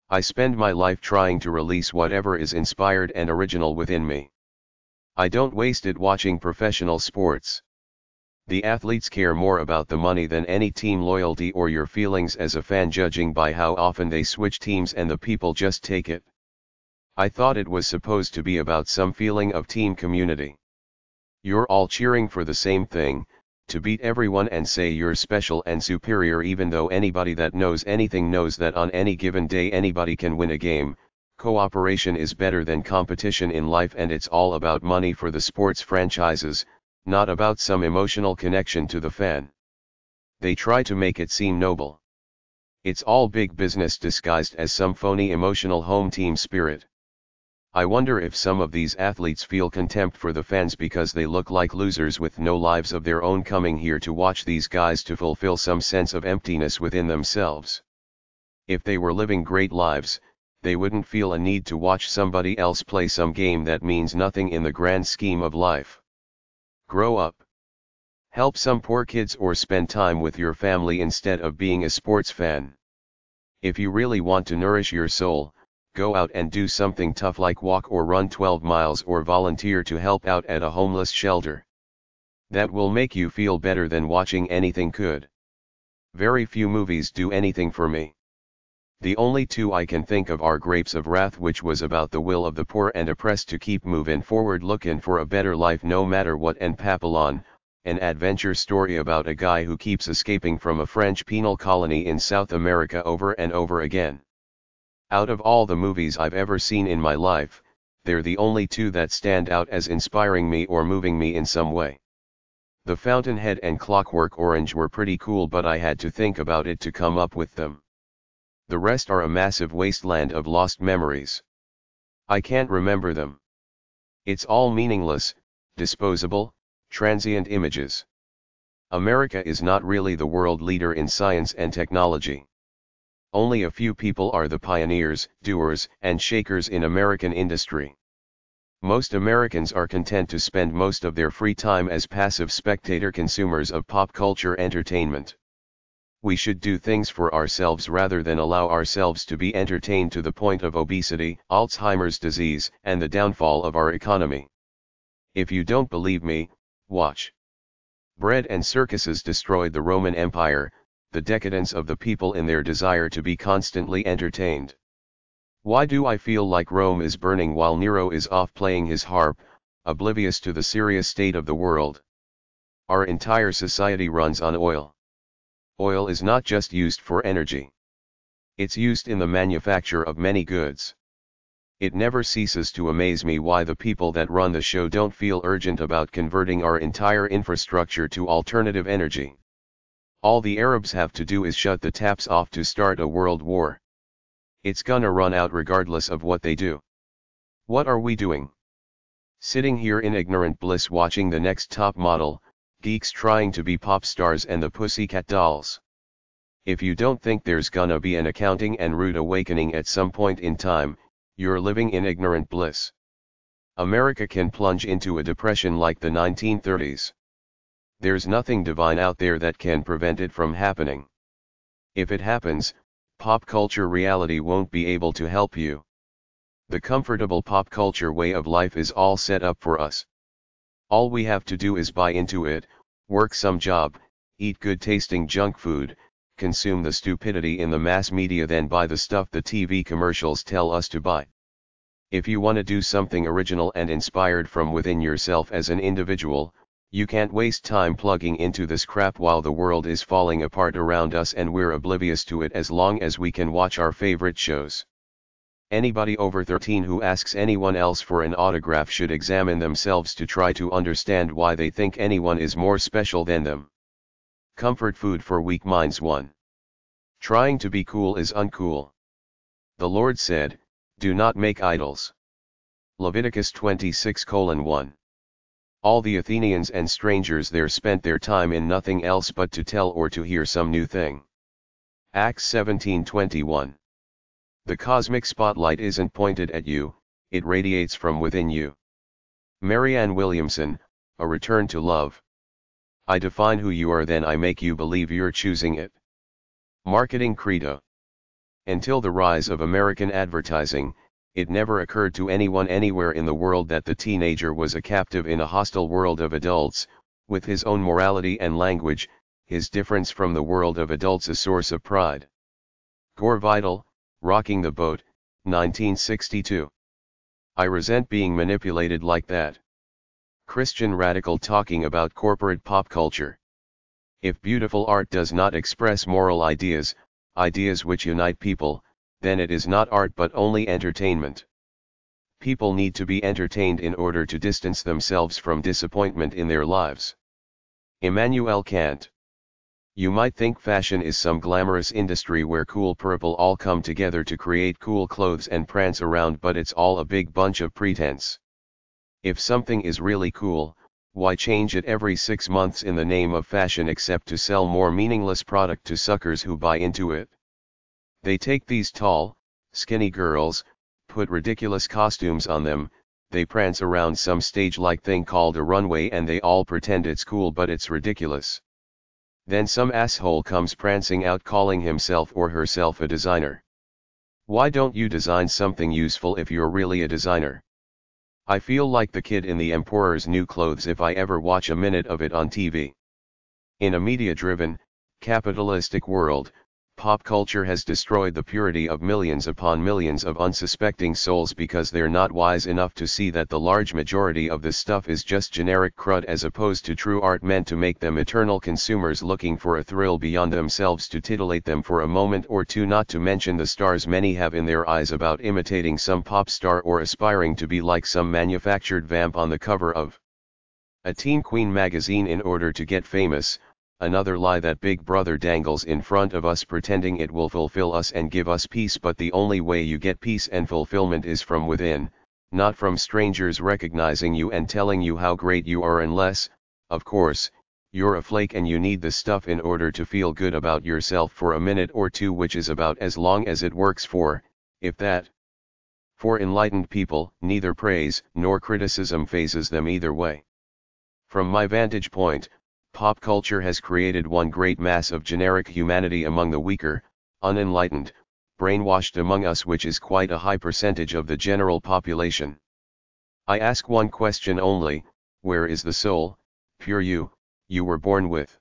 I spend my life trying to release whatever is inspired and original within me. I don't waste it watching professional sports. The athletes care more about the money than any team loyalty or your feelings as a fan, judging by how often they switch teams, and the people just take it. I thought it was supposed to be about some feeling of team community. You're all cheering for the same thing, to beat everyone and say you're special and superior, even though anybody that knows anything knows that on any given day anybody can win a game. Cooperation is better than competition in life, and it's all about money for the sports franchises, not about some emotional connection to the fan. They try to make it seem noble. It's all big business disguised as some phony emotional home team spirit. I wonder if some of these athletes feel contempt for the fans because they look like losers with no lives of their own, coming here to watch these guys to fulfill some sense of emptiness within themselves. If they were living great lives, they wouldn't feel a need to watch somebody else play some game that means nothing in the grand scheme of life. Grow up. Help some poor kids or spend time with your family instead of being a sports fan. If you really want to nourish your soul, go out and do something tough like walk or run 12 miles or volunteer to help out at a homeless shelter. That will make you feel better than watching anything could. Very few movies do anything for me. The only two I can think of are Grapes of Wrath, which was about the will of the poor and oppressed to keep moving forward looking for a better life no matter what, and Papillon, an adventure story about a guy who keeps escaping from a French penal colony in South America over and over again. Out of all the movies I've ever seen in my life, they're the only two that stand out as inspiring me or moving me in some way. The Fountainhead and Clockwork Orange were pretty cool, but I had to think about it to come up with them. The rest are a massive wasteland of lost memories. I can't remember them. It's all meaningless, disposable, transient images. America is not really the world leader in science and technology. Only a few people are the pioneers, doers, and shakers in American industry. Most Americans are content to spend most of their free time as passive spectator consumers of pop culture entertainment. We should do things for ourselves rather than allow ourselves to be entertained to the point of obesity, Alzheimer's disease, and the downfall of our economy. If you don't believe me, watch. Bread and circuses destroyed the Roman Empire, the decadence of the people in their desire to be constantly entertained. Why do I feel like Rome is burning while Nero is off playing his harp, oblivious to the serious state of the world? Our entire society runs on oil. Oil is not just used for energy. It's used in the manufacture of many goods. It never ceases to amaze me why the people that run the show don't feel urgent about converting our entire infrastructure to alternative energy. All the Arabs have to do is shut the taps off to start a world war. It's gonna run out regardless of what they do. What are we doing? Sitting here in ignorant bliss watching the next top model, geeks trying to be pop stars and the Pussycat Dolls. If you don't think there's gonna be an accounting and rude awakening at some point in time, you're living in ignorant bliss. America can plunge into a depression like the 1930s. There's nothing divine out there that can prevent it from happening. If it happens, pop culture reality won't be able to help you. The comfortable pop culture way of life is all set up for us. All we have to do is buy into it, work some job, eat good tasting junk food, consume the stupidity in the mass media, then buy the stuff the TV commercials tell us to buy. If you want to do something original and inspired from within yourself as an individual, you can't waste time plugging into this crap while the world is falling apart around us and we're oblivious to it as long as we can watch our favorite shows. Anybody over 13 who asks anyone else for an autograph should examine themselves to try to understand why they think anyone is more special than them. Comfort food for weak minds. 1. Trying to be cool is uncool. The Lord said, "Do not make idols." Leviticus 26:1. All the Athenians and strangers there spent their time in nothing else but to tell or to hear some new thing. Acts 17:21. The cosmic spotlight isn't pointed at you, it radiates from within you. Marianne Williamson, A Return to Love. I define who you are, then I make you believe you're choosing it. Marketing credo. Until the rise of American advertising, it never occurred to anyone anywhere in the world that the teenager was a captive in a hostile world of adults, with his own morality and language, his difference from the world of adults a source of pride. Gore Vidal, Rocking the Boat, 1962. I resent being manipulated like that. Christian radical talking about corporate pop culture. If beautiful art does not express moral ideas, ideas which unite people, then it is not art but only entertainment. People need to be entertained in order to distance themselves from disappointment in their lives. Immanuel Kant. You might think fashion is some glamorous industry where cool people all come together to create cool clothes and prance around, but it's all a big bunch of pretense. If something is really cool, why change it every 6 months in the name of fashion except to sell more meaningless product to suckers who buy into it? They take these tall, skinny girls, put ridiculous costumes on them, they prance around some stage-like thing called a runway and they all pretend it's cool but it's ridiculous. Then some asshole comes prancing out calling himself or herself a designer. Why don't you design something useful if you're really a designer? I feel like the kid in the Emperor's New Clothes if I ever watch a minute of it on TV. In a media-driven, capitalistic world, pop culture has destroyed the purity of millions upon millions of unsuspecting souls because they're not wise enough to see that the large majority of this stuff is just generic crud as opposed to true art meant to make them eternal consumers looking for a thrill beyond themselves to titillate them for a moment or two, not to mention the stars many have in their eyes about imitating some pop star or aspiring to be like some manufactured vamp on the cover of a teen queen magazine in order to get famous. Another lie that Big Brother dangles in front of us pretending it will fulfill us and give us peace, but the only way you get peace and fulfillment is from within, not from strangers recognizing you and telling you how great you are unless, of course, you're a flake and you need the stuff in order to feel good about yourself for a minute or two, which is about as long as it works for, if that. For enlightened people, neither praise nor criticism phases them either way. From my vantage point, pop culture has created one great mass of generic humanity among the weaker, unenlightened, brainwashed among us, which is quite a high percentage of the general population. I ask one question only: where is the soul, pure you were born with?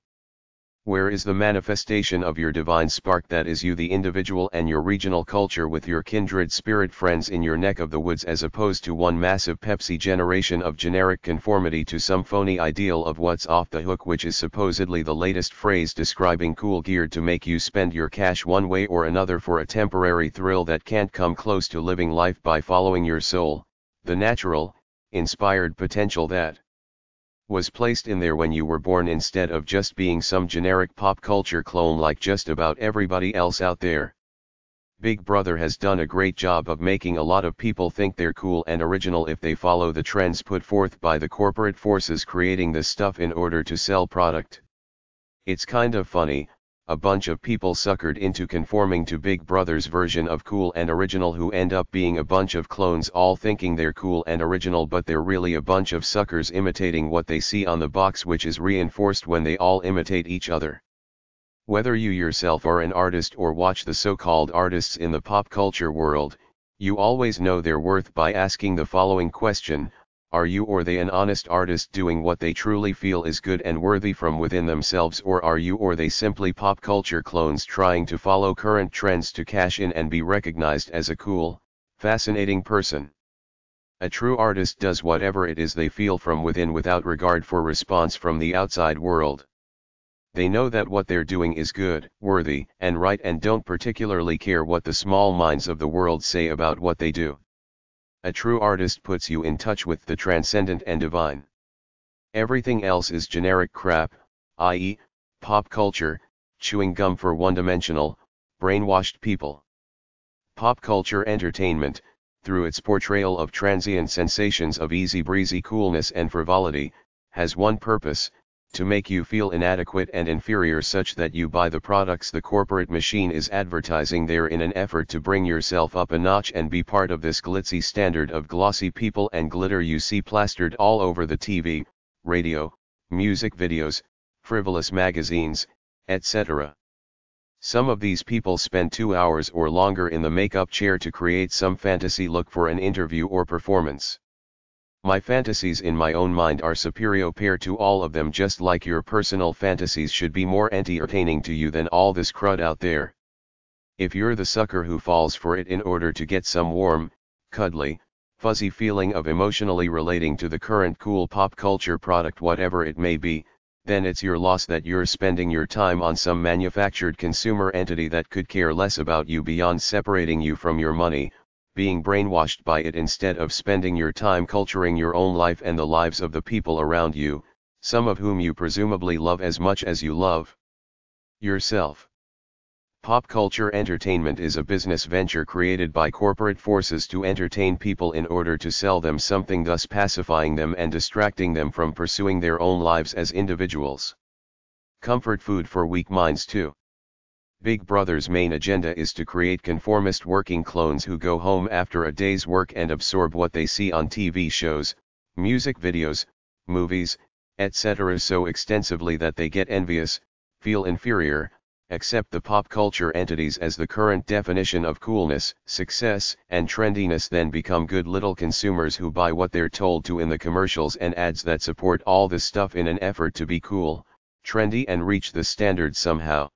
Where is the manifestation of your divine spark that is you, the individual, and your regional culture with your kindred spirit friends in your neck of the woods, as opposed to one massive Pepsi generation of generic conformity to some phony ideal of what's off the hook, which is supposedly the latest phrase describing cool gear to make you spend your cash one way or another for a temporary thrill that can't come close to living life by following your soul, the natural, inspired potential that was placed in there when you were born, instead of just being some generic pop culture clone like just about everybody else out there. Big Brother has done a great job of making a lot of people think they're cool and original if they follow the trends put forth by the corporate forces creating this stuff in order to sell product. It's kind of funny, a bunch of people suckered into conforming to Big Brother's version of cool and original who end up being a bunch of clones all thinking they're cool and original, but they're really a bunch of suckers imitating what they see on the box, which is reinforced when they all imitate each other. Whether you yourself are an artist or watch the so-called artists in the pop culture world, you always know their worth by asking the following question: are you or they an honest artist doing what they truly feel is good and worthy from within themselves, or are you or they simply pop culture clones trying to follow current trends to cash in and be recognized as a cool, fascinating person? A true artist does whatever it is they feel from within without regard for response from the outside world. They know that what they're doing is good, worthy, and right, and don't particularly care what the small minds of the world say about what they do. A true artist puts you in touch with the transcendent and divine. Everything else is generic crap, i.e., pop culture, chewing gum for one-dimensional, brainwashed people. Pop culture entertainment, through its portrayal of transient sensations of easy-breezy coolness and frivolity, has one purpose: to make you feel inadequate and inferior such that you buy the products the corporate machine is advertising there in an effort to bring yourself up a notch and be part of this glitzy standard of glossy people and glitter you see plastered all over the TV, radio, music videos, frivolous magazines, etc. Some of these people spend 2 hours or longer in the makeup chair to create some fantasy look for an interview or performance. My fantasies in my own mind are superior to all of them, just like your personal fantasies should be more entertaining to you than all this crud out there. If you're the sucker who falls for it in order to get some warm, cuddly, fuzzy feeling of emotionally relating to the current cool pop culture product, whatever it may be, then it's your loss that you're spending your time on some manufactured consumer entity that could care less about you beyond separating you from your money, being brainwashed by it instead of spending your time culturing your own life and the lives of the people around you, some of whom you presumably love as much as you love yourself. Pop culture entertainment is a business venture created by corporate forces to entertain people in order to sell them something, thus pacifying them and distracting them from pursuing their own lives as individuals. Comfort food for weak minds too. Big Brother's main agenda is to create conformist working clones who go home after a day's work and absorb what they see on TV shows, music videos, movies, etc. so extensively that they get envious, feel inferior, accept the pop culture entities as the current definition of coolness, success, and trendiness, then become good little consumers who buy what they're told to in the commercials and ads that support all this stuff in an effort to be cool, trendy, and reach the standard somehow.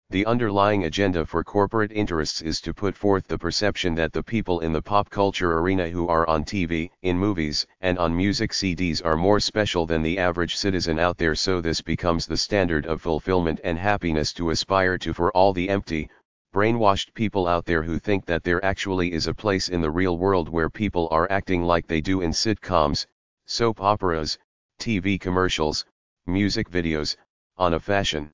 The underlying agenda for corporate interests is to put forth the perception that the people in the pop culture arena who are on TV, in movies, and on music CDs are more special than the average citizen out there, so this becomes the standard of fulfillment and happiness to aspire to for all the empty, brainwashed people out there who think that there actually is a place in the real world where people are acting like they do in sitcoms, soap operas, TV commercials, music videos, on a fashion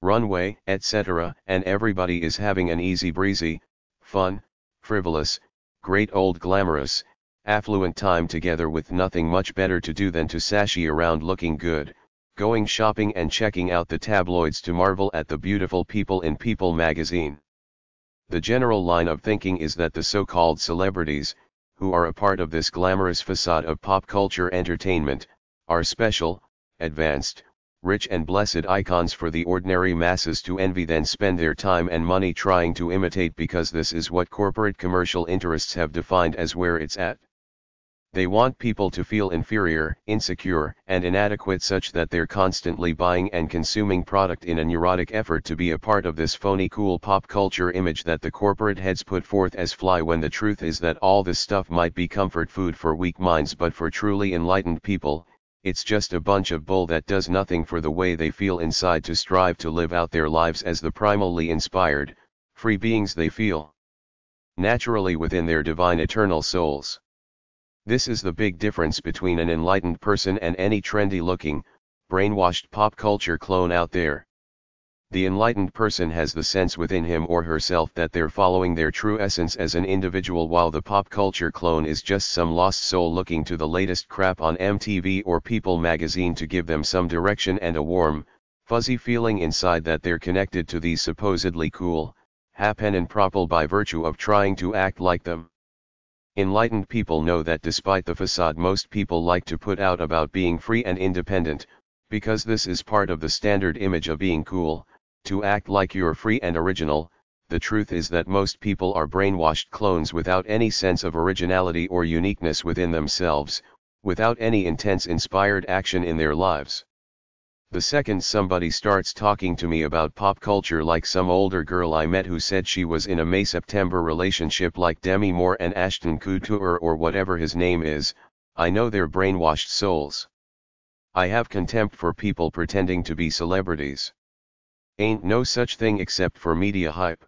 runway, etc., and everybody is having an easy breezy, fun, frivolous, great old glamorous, affluent time together with nothing much better to do than to sashay around looking good, going shopping and checking out the tabloids to marvel at the beautiful people in People magazine. The general line of thinking is that the so-called celebrities, who are a part of this glamorous facade of pop culture entertainment, are special, advanced, rich and blessed icons for the ordinary masses to envy, then spend their time and money trying to imitate, because this is what corporate commercial interests have defined as where it's at. They want people to feel inferior, insecure, and inadequate, such that they're constantly buying and consuming product in a neurotic effort to be a part of this phony cool pop culture image that the corporate heads put forth as fly, when the truth is that all this stuff might be comfort food for weak minds, but for truly enlightened people, it's just a bunch of bull that does nothing for the way they feel inside to strive to live out their lives as the primally inspired, free beings they feel naturally within their divine eternal souls. This is the big difference between an enlightened person and any trendy-looking, brainwashed pop culture clone out there. The enlightened person has the sense within him or herself that they're following their true essence as an individual, while the pop culture clone is just some lost soul looking to the latest crap on MTV or People magazine to give them some direction and a warm, fuzzy feeling inside that they're connected to these supposedly cool, happen propel by virtue of trying to act like them. Enlightened people know that despite the facade most people like to put out about being free and independent, because this is part of the standard image of being cool, to act like you're free and original, the truth is that most people are brainwashed clones without any sense of originality or uniqueness within themselves, without any intense inspired action in their lives. The second somebody starts talking to me about pop culture, like some older girl I met who said she was in a May-September relationship like Demi Moore and Ashton Kutcher or whatever his name is, I know they're brainwashed souls. I have contempt for people pretending to be celebrities. Ain't no such thing except for media hype.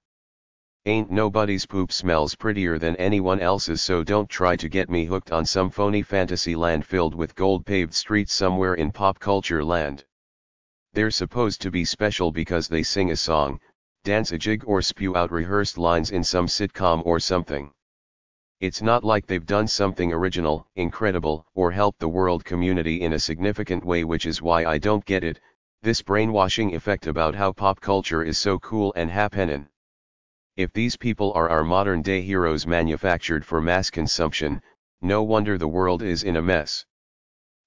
Ain't nobody's poop smells prettier than anyone else's, so don't try to get me hooked on some phony fantasy land filled with gold-paved streets somewhere in pop culture land. They're supposed to be special because they sing a song, dance a jig, or spew out rehearsed lines in some sitcom or something. It's not like they've done something original, incredible, or helped the world community in a significant way, which is why I don't get it, this brainwashing effect about how pop culture is so cool and happenin'. If these people are our modern day heroes manufactured for mass consumption, no wonder the world is in a mess.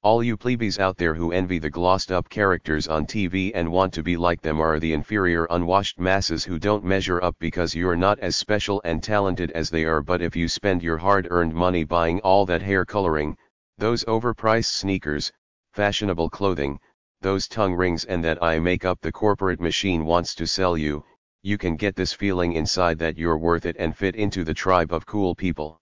All you plebeies out there who envy the glossed up characters on TV and want to be like them are the inferior unwashed masses who don't measure up because you're not as special and talented as they are. But if you spend your hard-earned money buying all that hair coloring, those overpriced sneakers, fashionable clothing, those tongue rings, and that eye makeup the corporate machine wants to sell you, you can get this feeling inside that you're worth it and fit into the tribe of cool people.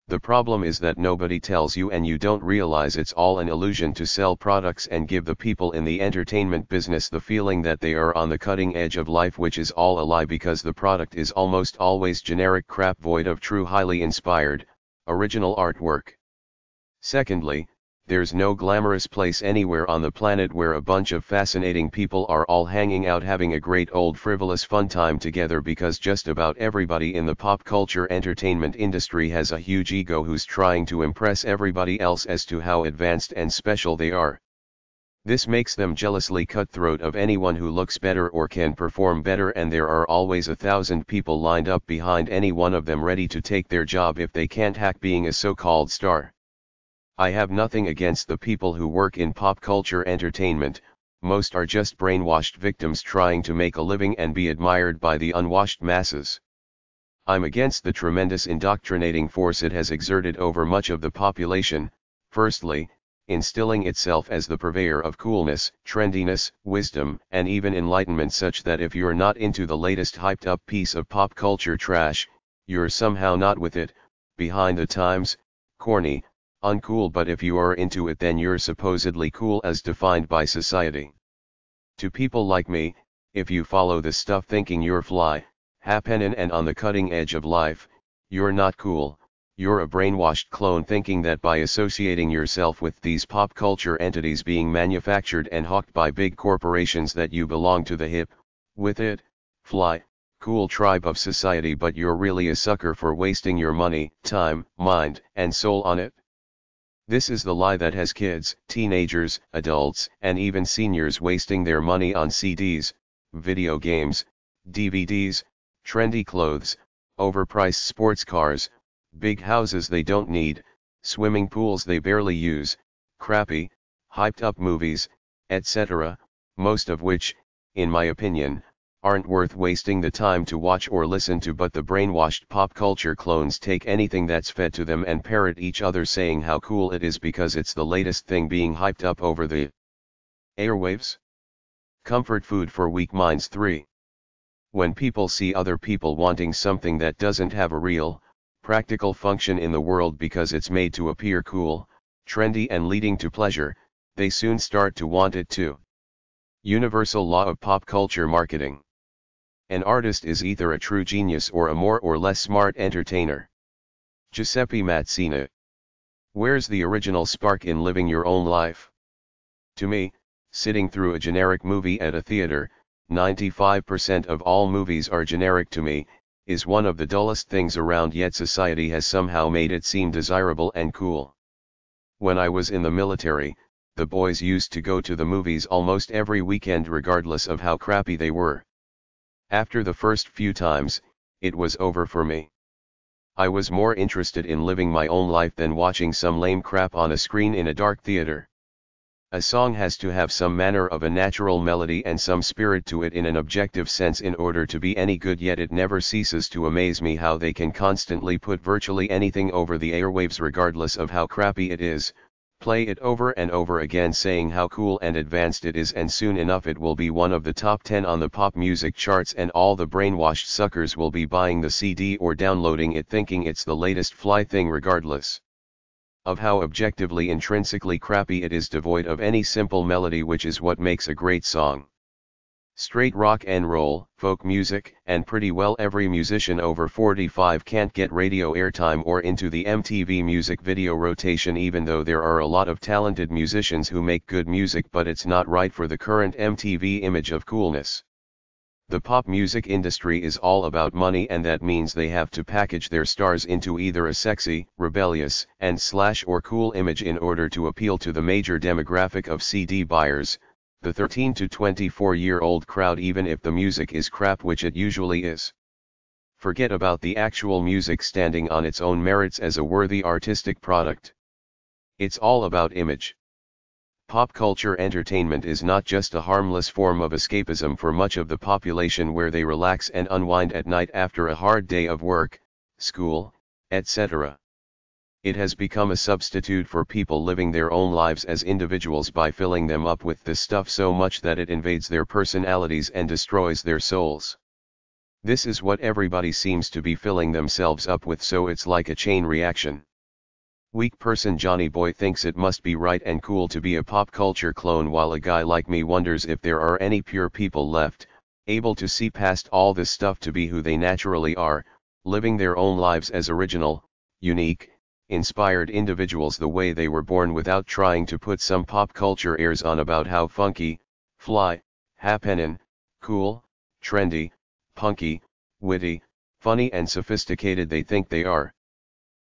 The problem is that nobody tells you, and you don't realize it's all an illusion to sell products and give the people in the entertainment business the feeling that they are on the cutting edge of life, which is all a lie because the product is almost always generic crap void of true highly inspired, original artwork. Secondly, there's no glamorous place anywhere on the planet where a bunch of fascinating people are all hanging out having a great old frivolous fun time together, because just about everybody in the pop culture entertainment industry has a huge ego who's trying to impress everybody else as to how advanced and special they are. This makes them jealously cutthroat of anyone who looks better or can perform better, and there are always 1,000 people lined up behind any one of them ready to take their job if they can't hack being a so-called star. I have nothing against the people who work in pop culture entertainment, most are just brainwashed victims trying to make a living and be admired by the unwashed masses. I'm against the tremendous indoctrinating force it has exerted over much of the population, firstly, instilling itself as the purveyor of coolness, trendiness, wisdom, and even enlightenment, such that if you're not into the latest hyped up piece of pop culture trash, you're somehow not with it, behind the times, corny, uncool. But if you are into it, then you're supposedly cool as defined by society. To people like me, if you follow this stuff thinking you're fly, happening and on the cutting edge of life, you're not cool. You're a brainwashed clone thinking that by associating yourself with these pop culture entities being manufactured and hawked by big corporations that you belong to the hip, with it, fly, cool tribe of society. But you're really a sucker for wasting your money, time, mind, and soul on it. This is the lie that has kids, teenagers, adults, and even seniors wasting their money on CDs, video games, DVDs, trendy clothes, overpriced sports cars, big houses they don't need, swimming pools they barely use, crappy, hyped up movies, etc., most of which, in my opinion, aren't worth wasting the time to watch or listen to. But the brainwashed pop culture clones take anything that's fed to them and parrot each other saying how cool it is because it's the latest thing being hyped up over the airwaves. Comfort food for weak minds. 3. When people see other people wanting something that doesn't have a real, practical function in the world because it's made to appear cool, trendy and leading to pleasure, they soon start to want it too. Universal law of pop culture marketing. An artist is either a true genius or a more or less smart entertainer. Giuseppe Mazzina. Where's the original spark in living your own life? To me, sitting through a generic movie at a theater, 95% of all movies are generic to me, is one of the dullest things around, yet society has somehow made it seem desirable and cool. When I was in the military, the boys used to go to the movies almost every weekend regardless of how crappy they were. After the first few times, it was over for me. I was more interested in living my own life than watching some lame crap on a screen in a dark theater. A song has to have some manner of a natural melody and some spirit to it in an objective sense in order to be any good, yet it never ceases to amaze me how they can constantly put virtually anything over the airwaves regardless of how crappy it is, play it over and over again saying how cool and advanced it is, and soon enough it will be one of the top 10 on the pop music charts, and all the brainwashed suckers will be buying the CD or downloading it thinking it's the latest fly thing regardless of how objectively intrinsically crappy it is, devoid of any simple melody, which is what makes a great song. Straight rock and roll, folk music, and pretty well every musician over 45 can't get radio airtime or into the MTV music video rotation, even though there are a lot of talented musicians who make good music, but it's not right for the current MTV image of coolness. The pop music industry is all about money, and that means they have to package their stars into either a sexy, rebellious, or cool image in order to appeal to the major demographic of CD buyers, the 13 to 24-year-old crowd, even if the music is crap, which it usually is. Forget about the actual music standing on its own merits as a worthy artistic product. It's all about image. Pop culture entertainment is not just a harmless form of escapism for much of the population where they relax and unwind at night after a hard day of work, school, etc. It has become a substitute for people living their own lives as individuals by filling them up with this stuff so much that it invades their personalities and destroys their souls. This is what everybody seems to be filling themselves up with, so it's like a chain reaction. Weak person Johnny Boy thinks it must be right and cool to be a pop culture clone, while a guy like me wonders if there are any pure people left, able to see past all this stuff to be who they naturally are, living their own lives as original, unique, inspired individuals the way they were born, without trying to put some pop culture airs on about how funky, fly, happenin', cool, trendy, punky, witty, funny and sophisticated they think they are.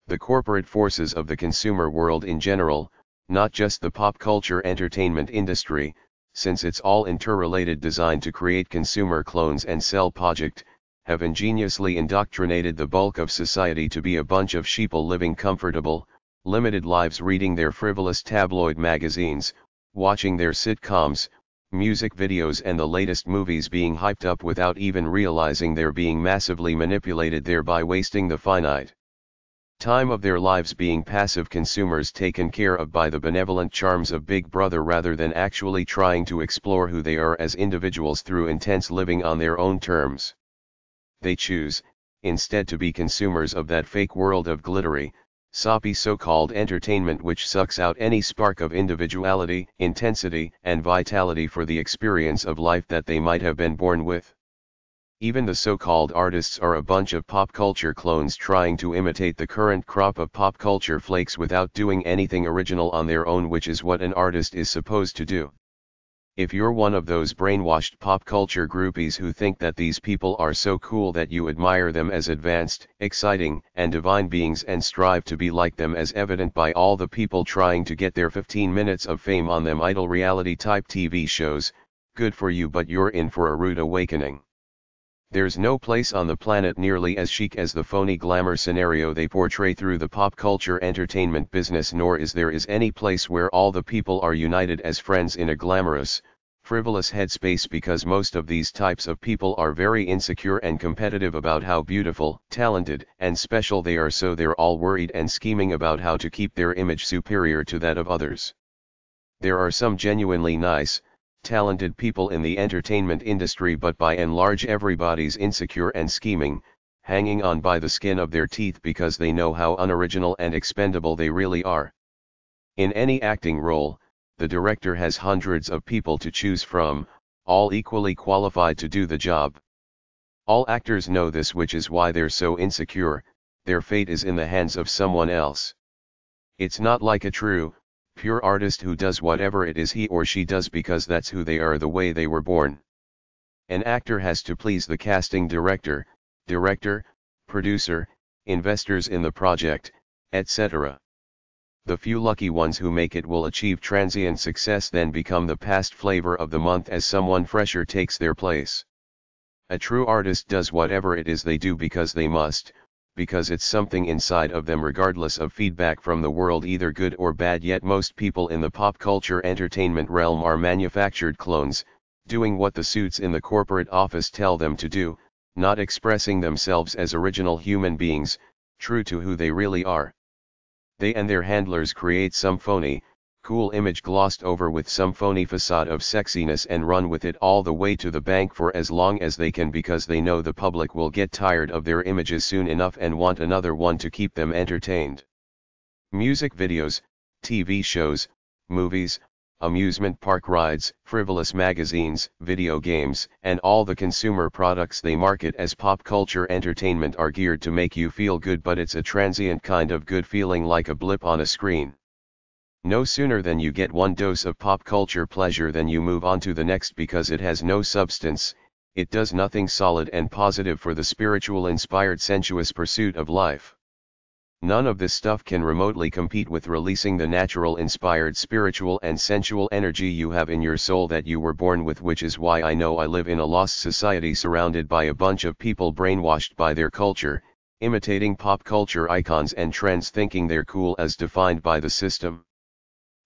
The corporate forces of the consumer world in general, not just the pop culture entertainment industry, since it's all interrelated, designed to create consumer clones and sell product, have ingeniously indoctrinated the bulk of society to be a bunch of sheeple living comfortable, limited lives, reading their frivolous tabloid magazines, watching their sitcoms, music videos and the latest movies being hyped up without even realizing they're being massively manipulated, thereby wasting the finite time of their lives being passive consumers taken care of by the benevolent charms of Big Brother rather than actually trying to explore who they are as individuals through intense living on their own terms. They choose, instead, to be consumers of that fake world of glittery, soppy so-called entertainment which sucks out any spark of individuality, intensity, and vitality for the experience of life that they might have been born with. Even the so-called artists are a bunch of pop culture clones trying to imitate the current crop of pop culture flakes without doing anything original on their own, which is what an artist is supposed to do. If you're one of those brainwashed pop culture groupies who think that these people are so cool that you admire them as advanced, exciting, and divine beings and strive to be like them, as evident by all the people trying to get their 15 minutes of fame on them idle reality-type TV shows, good for you, but you're in for a rude awakening. There's no place on the planet nearly as chic as the phony glamour scenario they portray through the pop culture entertainment business, nor is there any place where all the people are united as friends in a glamorous, frivolous headspace, because most of these types of people are very insecure and competitive about how beautiful, talented, and special they are, so they're all worried and scheming about how to keep their image superior to that of others. There are some genuinely nice, talented people in the entertainment industry, but by and large everybody's insecure and scheming, hanging on by the skin of their teeth because they know how unoriginal and expendable they really are. In any acting role, the director has hundreds of people to choose from, all equally qualified to do the job. All actors know this, which is why they're so insecure. Their fate is in the hands of someone else. It's not like a true, pure artist who does whatever it is he or she does because that's who they are, the way they were born. An actor has to please the casting director, producer, investors in the project, etc. The few lucky ones who make it will achieve transient success, then become the past flavor of the month as someone fresher takes their place. A true artist does whatever it is they do because they must, because it's something inside of them regardless of feedback from the world, either good or bad. Yet most people in the pop culture entertainment realm are manufactured clones, doing what the suits in the corporate office tell them to do, not expressing themselves as original human beings, true to who they really are. They and their handlers create some phony, cool image glossed over with some phony facade of sexiness and run with it all the way to the bank for as long as they can, because they know the public will get tired of their images soon enough and want another one to keep them entertained. Music videos, TV shows, movies, amusement park rides, frivolous magazines, video games, and all the consumer products they market as pop culture entertainment are geared to make you feel good, but it's a transient kind of good feeling, like a blip on a screen. No sooner than you get one dose of pop culture pleasure than you move on to the next, because it has no substance, it does nothing solid and positive for the spiritual inspired sensuous pursuit of life. None of this stuff can remotely compete with releasing the natural inspired spiritual and sensual energy you have in your soul that you were born with, which is why I know I live in a lost society surrounded by a bunch of people brainwashed by their culture, imitating pop culture icons and trends, thinking they're cool as defined by the system.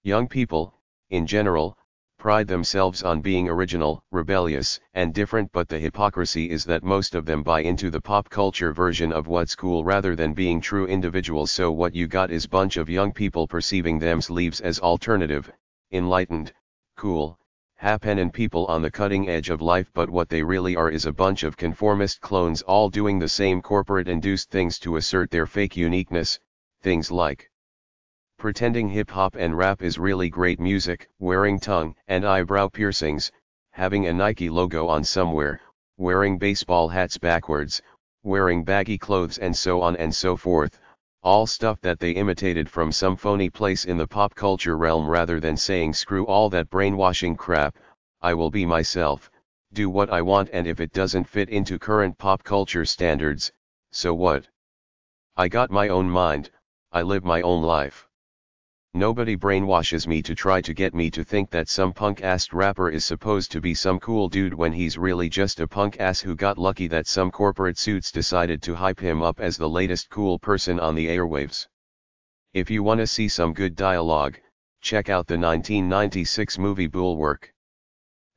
Young people, in general, pride themselves on being original, rebellious, and different, but the hypocrisy is that most of them buy into the pop culture version of what's cool rather than being true individuals. So what you got is bunch of young people perceiving themselves as alternative, enlightened, cool, happening people on the cutting edge of life, but what they really are is a bunch of conformist clones all doing the same corporate-induced things to assert their fake uniqueness, things like pretending hip-hop and rap is really great music, wearing tongue and eyebrow piercings, having a Nike logo on somewhere, wearing baseball hats backwards, wearing baggy clothes, and so on and so forth, all stuff that they imitated from some phony place in the pop culture realm, rather than saying screw all that brainwashing crap, I will be myself, do what I want, and if it doesn't fit into current pop culture standards, so what? I got my own mind, I live my own life. Nobody brainwashes me to try to get me to think that some punk-ass rapper is supposed to be some cool dude when he's really just a punk-ass who got lucky that some corporate suits decided to hype him up as the latest cool person on the airwaves. If you wanna see some good dialogue, check out the 1996 movie Bulwark.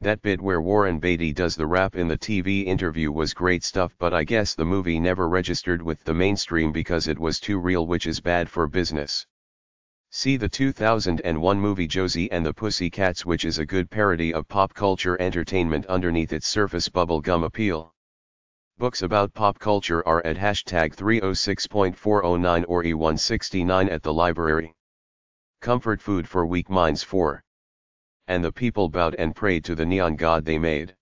That bit where Warren Beatty does the rap in the TV interview was great stuff, but I guess the movie never registered with the mainstream because it was too real, which is bad for business. See the 2001 movie Josie and the Pussycats, which is a good parody of pop culture entertainment underneath its surface bubblegum appeal. Books about pop culture are at hashtag 306.409 or E169 at the library. Comfort food for weak minds 4. And the people bowed and prayed to the neon god they made.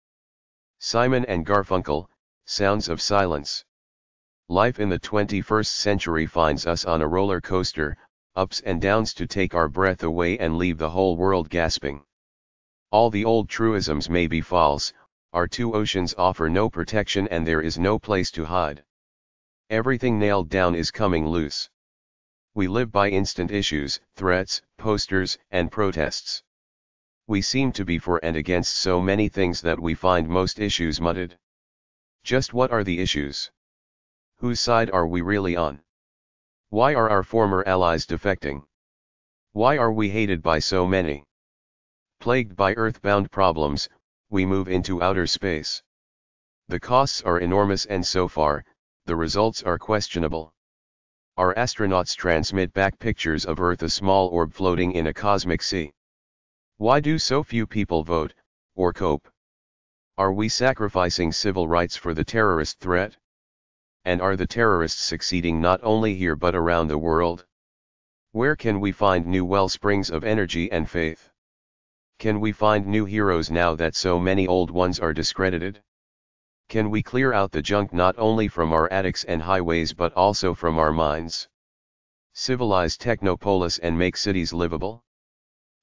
Simon and Garfunkel, Sounds of Silence. Life in the 21st century finds us on a roller coaster, ups and downs to take our breath away and leave the whole world gasping. All the old truisms may be false, our two oceans offer no protection and there is no place to hide. Everything nailed down is coming loose. We live by instant issues, threats, posters, and protests. We seem to be for and against so many things that we find most issues mudded. Just what are the issues? Whose side are we really on? Why are our former allies defecting? Why are we hated by so many? Plagued by earthbound problems, we move into outer space. The costs are enormous and so far, the results are questionable. Our astronauts transmit back pictures of Earth, a small orb floating in a cosmic sea. Why do so few people vote, or cope? Are we sacrificing civil rights for the terrorist threat? And are the terrorists succeeding not only here but around the world? Where can we find new well springs of energy and faith? Can we find new heroes now that so many old ones are discredited? Can we clear out the junk not only from our attics and highways but also from our minds? Civilize Technopolis and make cities livable?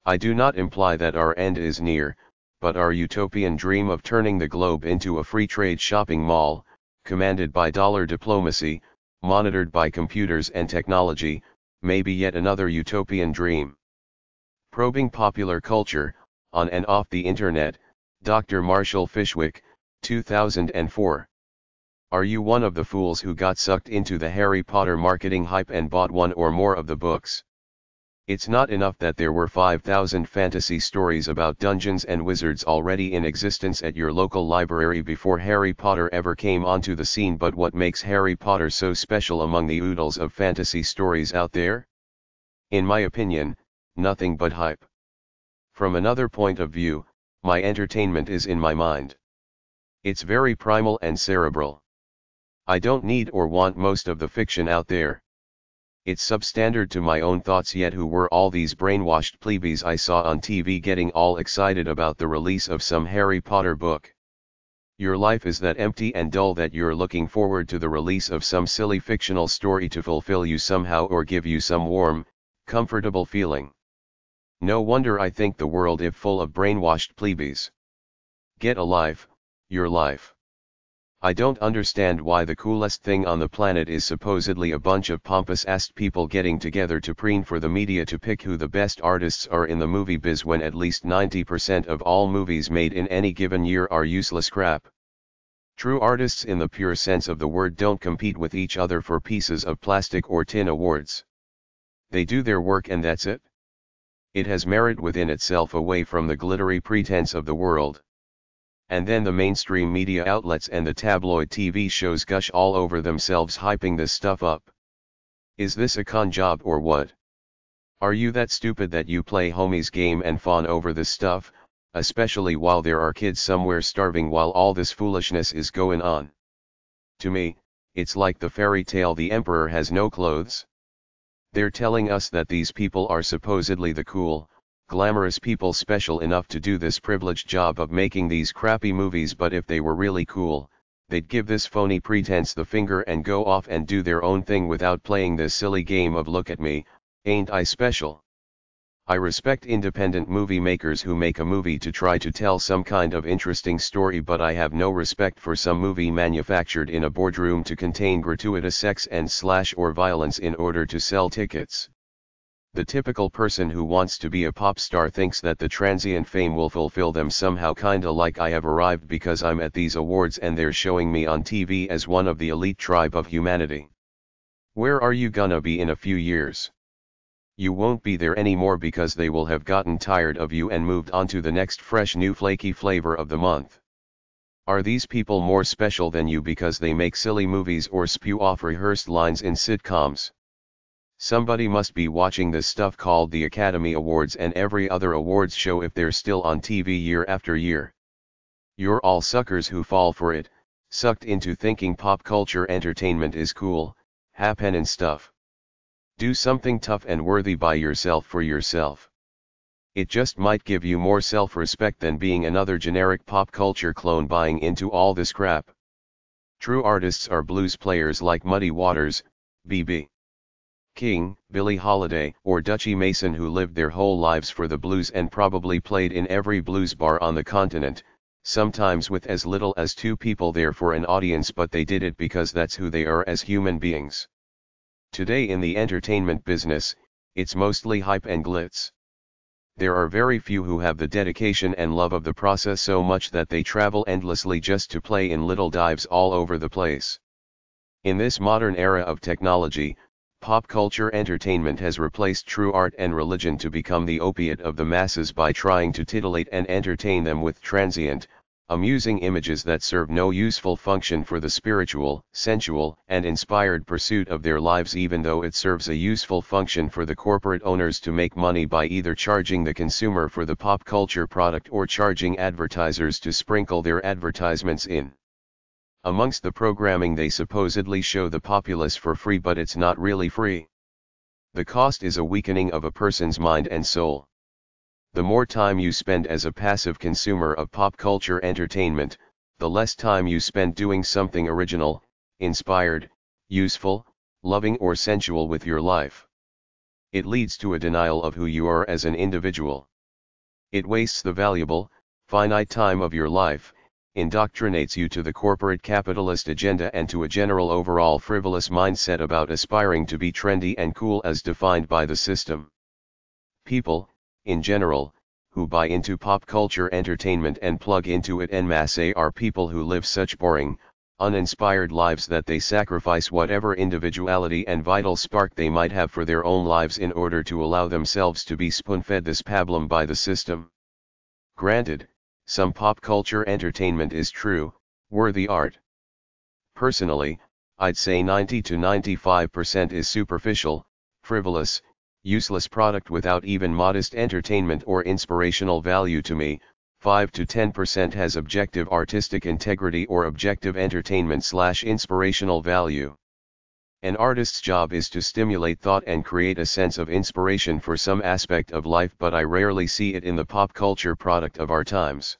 I do not imply that our end is near, but our utopian dream of turning the globe into a free trade shopping mall, commanded by dollar diplomacy, monitored by computers and technology, may be yet another utopian dream. Probing popular culture, on and off the internet, Dr. Marshall Fishwick, 2004. Are you one of the fools who got sucked into the Harry Potter marketing hype and bought one or more of the books? It's not enough that there were 5,000 fantasy stories about dungeons and wizards already in existence at your local library before Harry Potter ever came onto the scene, but what makes Harry Potter so special among the oodles of fantasy stories out there? In my opinion, nothing but hype. From another point of view, my entertainment is in my mind. It's very primal and cerebral. I don't need or want most of the fiction out there. It's substandard to my own thoughts, yet who were all these brainwashed plebeians I saw on TV getting all excited about the release of some Harry Potter book? Your life is that empty and dull that you're looking forward to the release of some silly fictional story to fulfill you somehow or give you some warm, comfortable feeling. No wonder I think the world is full of brainwashed plebeians. Get a life, your life. I don't understand why the coolest thing on the planet is supposedly a bunch of pompous-assed people getting together to preen for the media to pick who the best artists are in the movie biz, when at least 90% of all movies made in any given year are useless crap. True artists in the pure sense of the word don't compete with each other for pieces of plastic or tin awards. They do their work and that's it. It has merit within itself, away from the glittery pretense of the world. And then the mainstream media outlets and the tabloid TV shows gush all over themselves hyping this stuff up. Is this a con job or what? Are you that stupid that you play homies game and fawn over this stuff, especially while there are kids somewhere starving while all this foolishness is going on? To me, it's like the fairy tale The Emperor Has No Clothes. They're telling us that these people are supposedly the cool, glamorous people special enough to do this privileged job of making these crappy movies, but if they were really cool, they'd give this phony pretense the finger and go off and do their own thing without playing this silly game of look at me, ain't I special? I respect independent movie makers who make a movie to try to tell some kind of interesting story, but I have no respect for some movie manufactured in a boardroom to contain gratuitous sex and slash or violence in order to sell tickets. The typical person who wants to be a pop star thinks that the transient fame will fulfill them somehow, kinda like I have arrived because I'm at these awards and they're showing me on TV as one of the elite tribe of humanity. Where are you gonna be in a few years? You won't be there anymore because they will have gotten tired of you and moved on to the next fresh new flaky flavor of the month. Are these people more special than you because they make silly movies or spew off rehearsed lines in sitcoms? Somebody must be watching this stuff called the Academy Awards and every other awards show if they're still on TV year after year. You're all suckers who fall for it, sucked into thinking pop culture entertainment is cool, happenin' stuff. Do something tough and worthy by yourself for yourself. It just might give you more self-respect than being another generic pop culture clone buying into all this crap. True artists are blues players like Muddy Waters, B.B. King, Billie Holiday, or Dutchy Mason who lived their whole lives for the blues and probably played in every blues bar on the continent, sometimes with as little as 2 people there for an audience, but they did it because that's who they are as human beings. Today in the entertainment business, it's mostly hype and glitz. There are very few who have the dedication and love of the process so much that they travel endlessly just to play in little dives all over the place. In this modern era of technology, pop culture entertainment has replaced true art and religion to become the opiate of the masses by trying to titillate and entertain them with transient, amusing images that serve no useful function for the spiritual, sensual, and inspired pursuit of their lives, even though it serves a useful function for the corporate owners to make money by either charging the consumer for the pop culture product or charging advertisers to sprinkle their advertisements in. Amongst the programming they supposedly show the populace for free, but it's not really free. The cost is a weakening of a person's mind and soul. The more time you spend as a passive consumer of pop culture entertainment, the less time you spend doing something original, inspired, useful, loving or sensual with your life. It leads to a denial of who you are as an individual. It wastes the valuable, finite time of your life, indoctrinates you to the corporate capitalist agenda and to a general overall frivolous mindset about aspiring to be trendy and cool as defined by the system. People, in general, who buy into pop culture entertainment and plug into it en masse are people who live such boring, uninspired lives that they sacrifice whatever individuality and vital spark they might have for their own lives in order to allow themselves to be spoon-fed this pablum by the system. Granted, some pop culture entertainment is true, worthy art. Personally, I'd say 90 to 95% is superficial, frivolous, useless product without even modest entertainment or inspirational value to me. 5 to 10% has objective artistic integrity or objective entertainment/inspirational value. An artist's job is to stimulate thought and create a sense of inspiration for some aspect of life, but I rarely see it in the pop culture product of our times.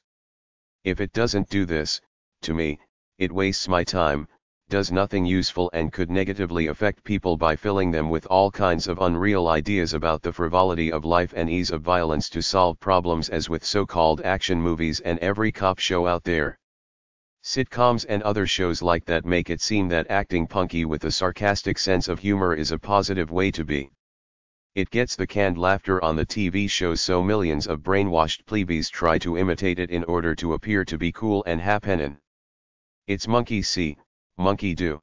If it doesn't do this, to me, it wastes my time, does nothing useful, and could negatively affect people by filling them with all kinds of unreal ideas about the frivolity of life and ease of violence to solve problems, as with so-called action movies and every cop show out there. Sitcoms and other shows like that make it seem that acting punky with a sarcastic sense of humor is a positive way to be. It gets the canned laughter on the TV shows, so millions of brainwashed plebeians try to imitate it in order to appear to be cool and happenin'. It's monkey see, monkey do.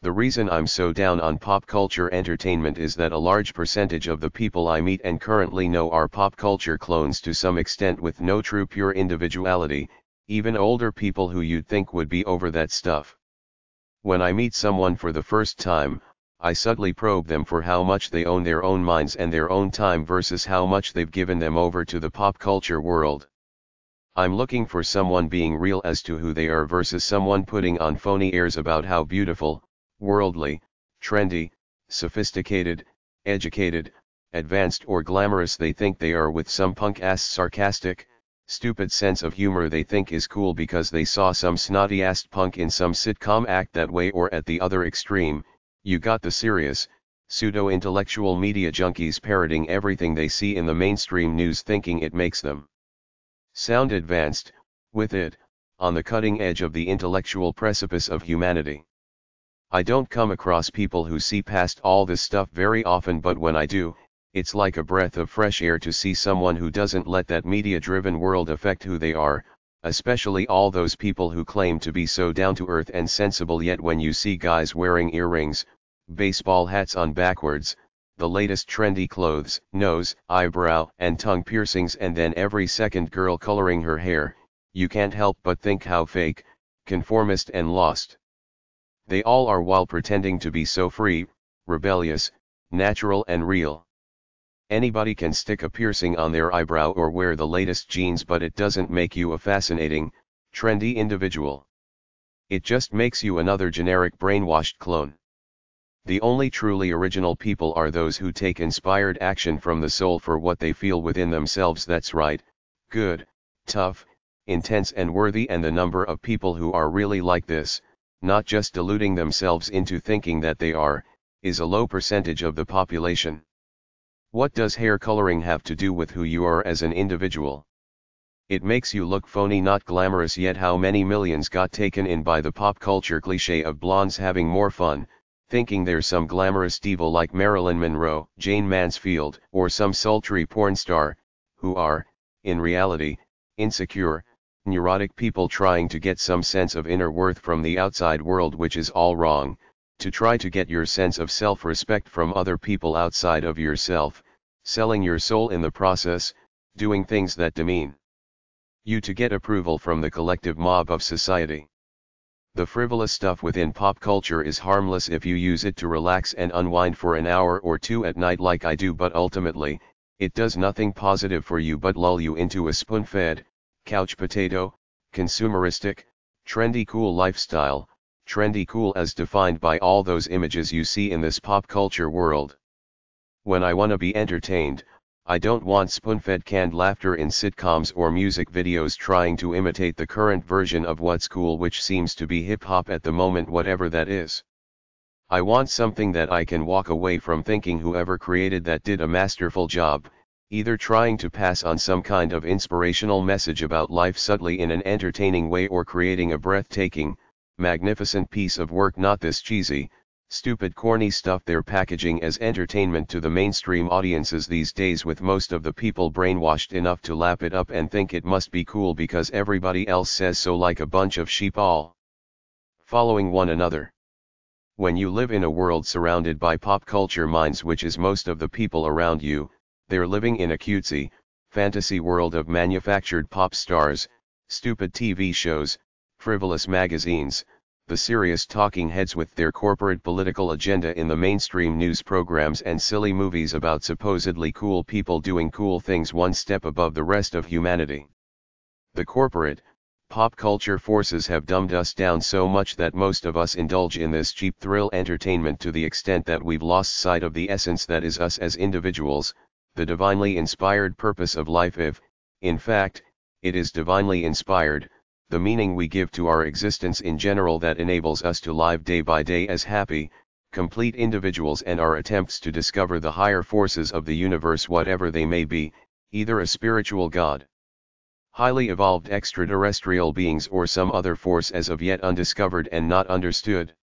The reason I'm so down on pop culture entertainment is that a large percentage of the people I meet and currently know are pop culture clones to some extent with no true pure individuality, even older people who you'd think would be over that stuff. When I meet someone for the first time, I subtly probe them for how much they own their own minds and their own time versus how much they've given them over to the pop culture world. I'm looking for someone being real as to who they are versus someone putting on phony airs about how beautiful, worldly, trendy, sophisticated, educated, advanced or glamorous they think they are, with some punk-ass sarcastic, stupid sense of humor they think is cool because they saw some snotty-assed punk in some sitcom act that way. Or at the other extreme, you got the serious, pseudo-intellectual media junkies parroting everything they see in the mainstream news thinking it makes them sound advanced, with it, on the cutting edge of the intellectual precipice of humanity. I don't come across people who see past all this stuff very often, but when I do, it's like a breath of fresh air to see someone who doesn't let that media-driven world affect who they are, especially all those people who claim to be so down-to-earth and sensible, yet when you see guys wearing earrings, baseball hats on backwards, the latest trendy clothes, nose, eyebrow, and tongue piercings, and then every second girl coloring her hair, you can't help but think how fake, conformist and lost they all are, while pretending to be so free, rebellious, natural and real. Anybody can stick a piercing on their eyebrow or wear the latest jeans, but it doesn't make you a fascinating, trendy individual. It just makes you another generic brainwashed clone. The only truly original people are those who take inspired action from the soul for what they feel within themselves that's right, good, tough, intense and worthy, and the number of people who are really like this, not just deluding themselves into thinking that they are, is a low percentage of the population. What does hair coloring have to do with who you are as an individual? It makes you look phony, not glamorous, yet how many millions got taken in by the pop culture cliché of blondes having more fun, thinking they're some glamorous diva like Marilyn Monroe, Jane Mansfield, or some sultry porn star, who are, in reality, insecure, neurotic people trying to get some sense of inner worth from the outside world, which is all wrong, to try to get your sense of self-respect from other people outside of yourself, selling your soul in the process, doing things that demean you to get approval from the collective mob of society. The frivolous stuff within pop culture is harmless if you use it to relax and unwind for an hour or two at night like I do, but ultimately, it does nothing positive for you but lull you into a spoon-fed, couch potato, consumeristic, trendy cool lifestyle, trendy cool as defined by all those images you see in this pop culture world. When I want to be entertained, I don't want spoon-fed canned laughter in sitcoms or music videos trying to imitate the current version of what's cool, which seems to be hip-hop at the moment, whatever that is. I want something that I can walk away from thinking whoever created that did a masterful job, either trying to pass on some kind of inspirational message about life subtly in an entertaining way, or creating a breathtaking, magnificent piece of work, not this cheesy, stupid, corny stuff they're packaging as entertainment to the mainstream audiences these days, with most of the people brainwashed enough to lap it up and think it must be cool because everybody else says so, like a bunch of sheep all following one another. When you live in a world surrounded by pop culture minds, which is most of the people around you, they're living in a cutesy, fantasy world of manufactured pop stars, stupid TV shows, frivolous magazines, the serious talking heads with their corporate political agenda in the mainstream news programs, and silly movies about supposedly cool people doing cool things one step above the rest of humanity. The corporate, pop culture forces have dumbed us down so much that most of us indulge in this cheap thrill entertainment to the extent that we've lost sight of the essence that is us as individuals, the divinely inspired purpose of life, if, in fact, it is divinely inspired, the meaning we give to our existence in general that enables us to live day by day as happy, complete individuals, and our attempts to discover the higher forces of the universe, whatever they may be, either a spiritual God, highly evolved extraterrestrial beings, or some other force as of yet undiscovered and not understood.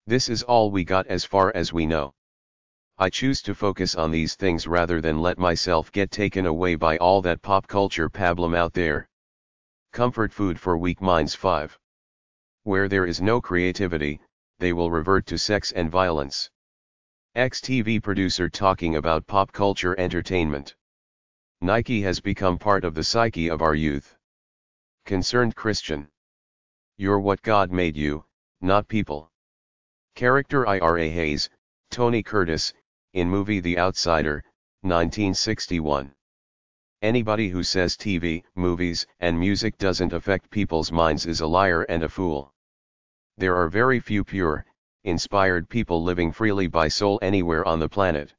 This is all we got as far as we know. I choose to focus on these things rather than let myself get taken away by all that pop culture pablum out there. Comfort food for weak minds. 5. Where there is no creativity, they will revert to sex and violence. Ex-TV producer talking about pop culture entertainment. Nike has become part of the psyche of our youth. Concerned Christian. You're what God made you, not people. Character Ira Hayes, Tony Curtis, in movie The Outsider, 1961. Anybody who says TV, movies, and music doesn't affect people's minds is a liar and a fool. There are very few pure, inspired people living freely by soul anywhere on the planet.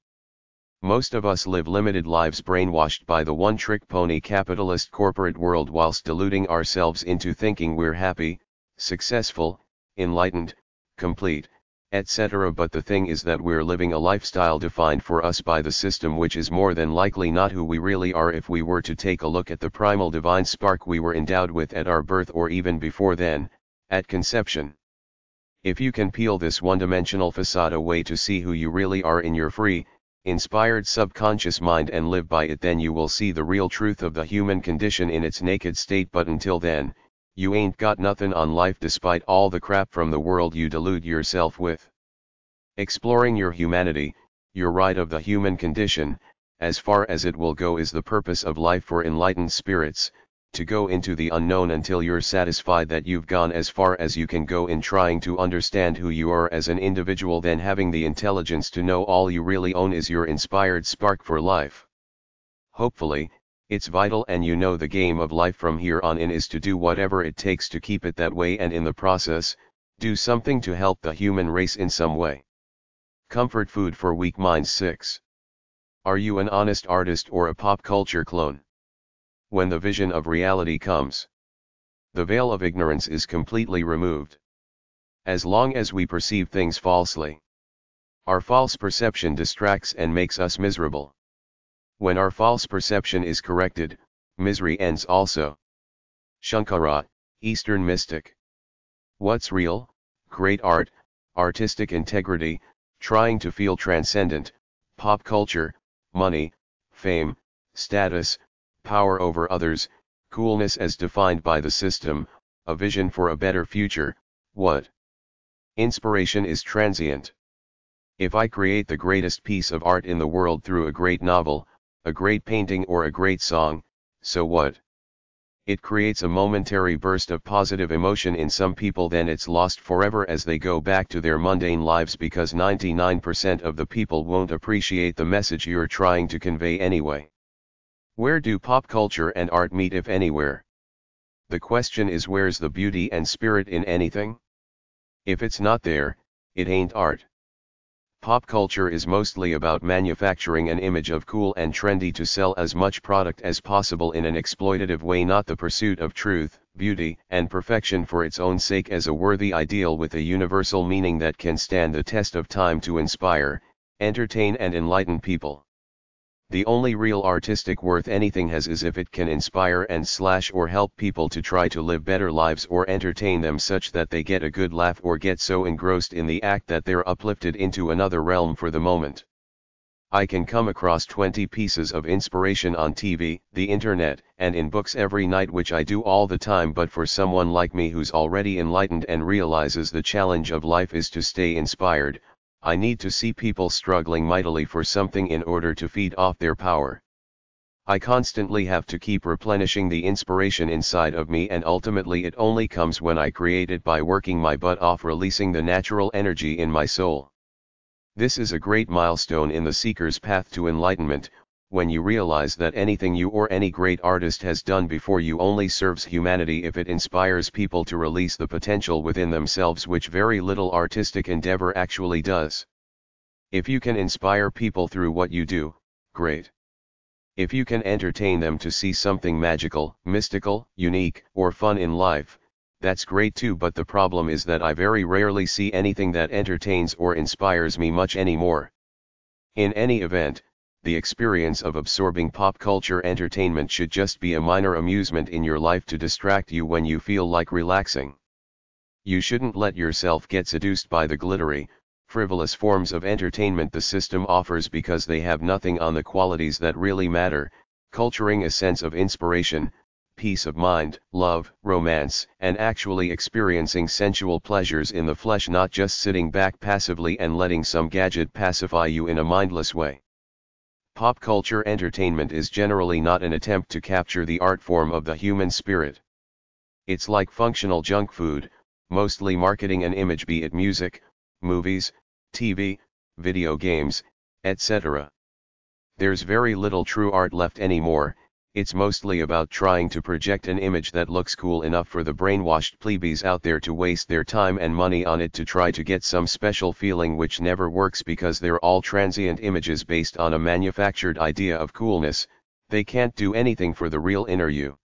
Most of us live limited lives brainwashed by the one-trick pony capitalist corporate world whilst deluding ourselves into thinking we're happy, successful, enlightened, complete, etc. But the thing is that we're living a lifestyle defined for us by the system, which is more than likely not who we really are if we were to take a look at the primal divine spark we were endowed with at our birth, or even before then, at conception. If you can peel this one-dimensional facade away to see who you really are in your free, inspired subconscious mind and live by it, then you will see the real truth of the human condition in its naked state. But until then, you ain't got nothing on life despite all the crap from the world you delude yourself with. Exploring your humanity, Your right of the human condition, as far as it will go, is the purpose of life for enlightened spirits, to go into the unknown until you're satisfied that you've gone as far as you can go in trying to understand who you are as an individual. Then having the intelligence to know all you really own is your inspired spark for life. Hopefully, it's vital, and you know the game of life from here on in is to do whatever it takes to keep it that way, and in the process, do something to help the human race in some way. Comfort food for weak minds. 6. Are you an honest artist or a pop culture clone? When the vision of reality comes, the veil of ignorance is completely removed. As long as we perceive things falsely, our false perception distracts and makes us miserable. When our false perception is corrected, misery ends also. Shankara, Eastern mystic. What's real? Great art, artistic integrity, trying to feel transcendent, pop culture, money, fame, status, power over others, coolness as defined by the system, a vision for a better future. What? Inspiration is transient. If I create the greatest piece of art in the world through a great novel, a great painting, or a great song, so what? It creates a momentary burst of positive emotion in some people, then it's lost forever as they go back to their mundane lives, because 99% of the people won't appreciate the message you're trying to convey anyway. Where do pop culture and art meet, if anywhere? The question is, where's the beauty and spirit in anything? If it's not there, it ain't art. Pop culture is mostly about manufacturing an image of cool and trendy to sell as much product as possible in an exploitative way, not the pursuit of truth, beauty, and perfection for its own sake as a worthy ideal with a universal meaning that can stand the test of time to inspire, entertain, and enlighten people. The only real artistic worth anything has is if it can inspire and or help people to try to live better lives, or entertain them such that they get a good laugh or get so engrossed in the act that they're uplifted into another realm for the moment. I can come across 20 pieces of inspiration on TV, the internet, and in books every night, which I do all the time, but for someone like me who's already enlightened and realizes the challenge of life is to stay inspired, I need to see people struggling mightily for something in order to feed off their power. I constantly have to keep replenishing the inspiration inside of me, and ultimately it only comes when I create it by working my butt off, releasing the natural energy in my soul. This is a great milestone in the seeker's path to enlightenment, when you realize that anything you or any great artist has done before you only serves humanity if it inspires people to release the potential within themselves, which very little artistic endeavor actually does. If you can inspire people through what you do, great. If you can entertain them to see something magical, mystical, unique, or fun in life, that's great too, but the problem is that I very rarely see anything that entertains or inspires me much anymore. In any event, the experience of absorbing pop culture entertainment should just be a minor amusement in your life to distract you when you feel like relaxing. You shouldn't let yourself get seduced by the glittery, frivolous forms of entertainment the system offers, because they have nothing on the qualities that really matter: culturing a sense of inspiration, peace of mind, love, romance, and actually experiencing sensual pleasures in the flesh, not just sitting back passively and letting some gadget pacify you in a mindless way. Pop culture entertainment is generally not an attempt to capture the art form of the human spirit. It's like functional junk food, mostly marketing an image, be it music, movies, TV, video games, etc. There's very little true art left anymore. It's mostly about trying to project an image that looks cool enough for the brainwashed plebeies out there to waste their time and money on it to try to get some special feeling, which never works because they're all transient images based on a manufactured idea of coolness. They can't do anything for the real inner you.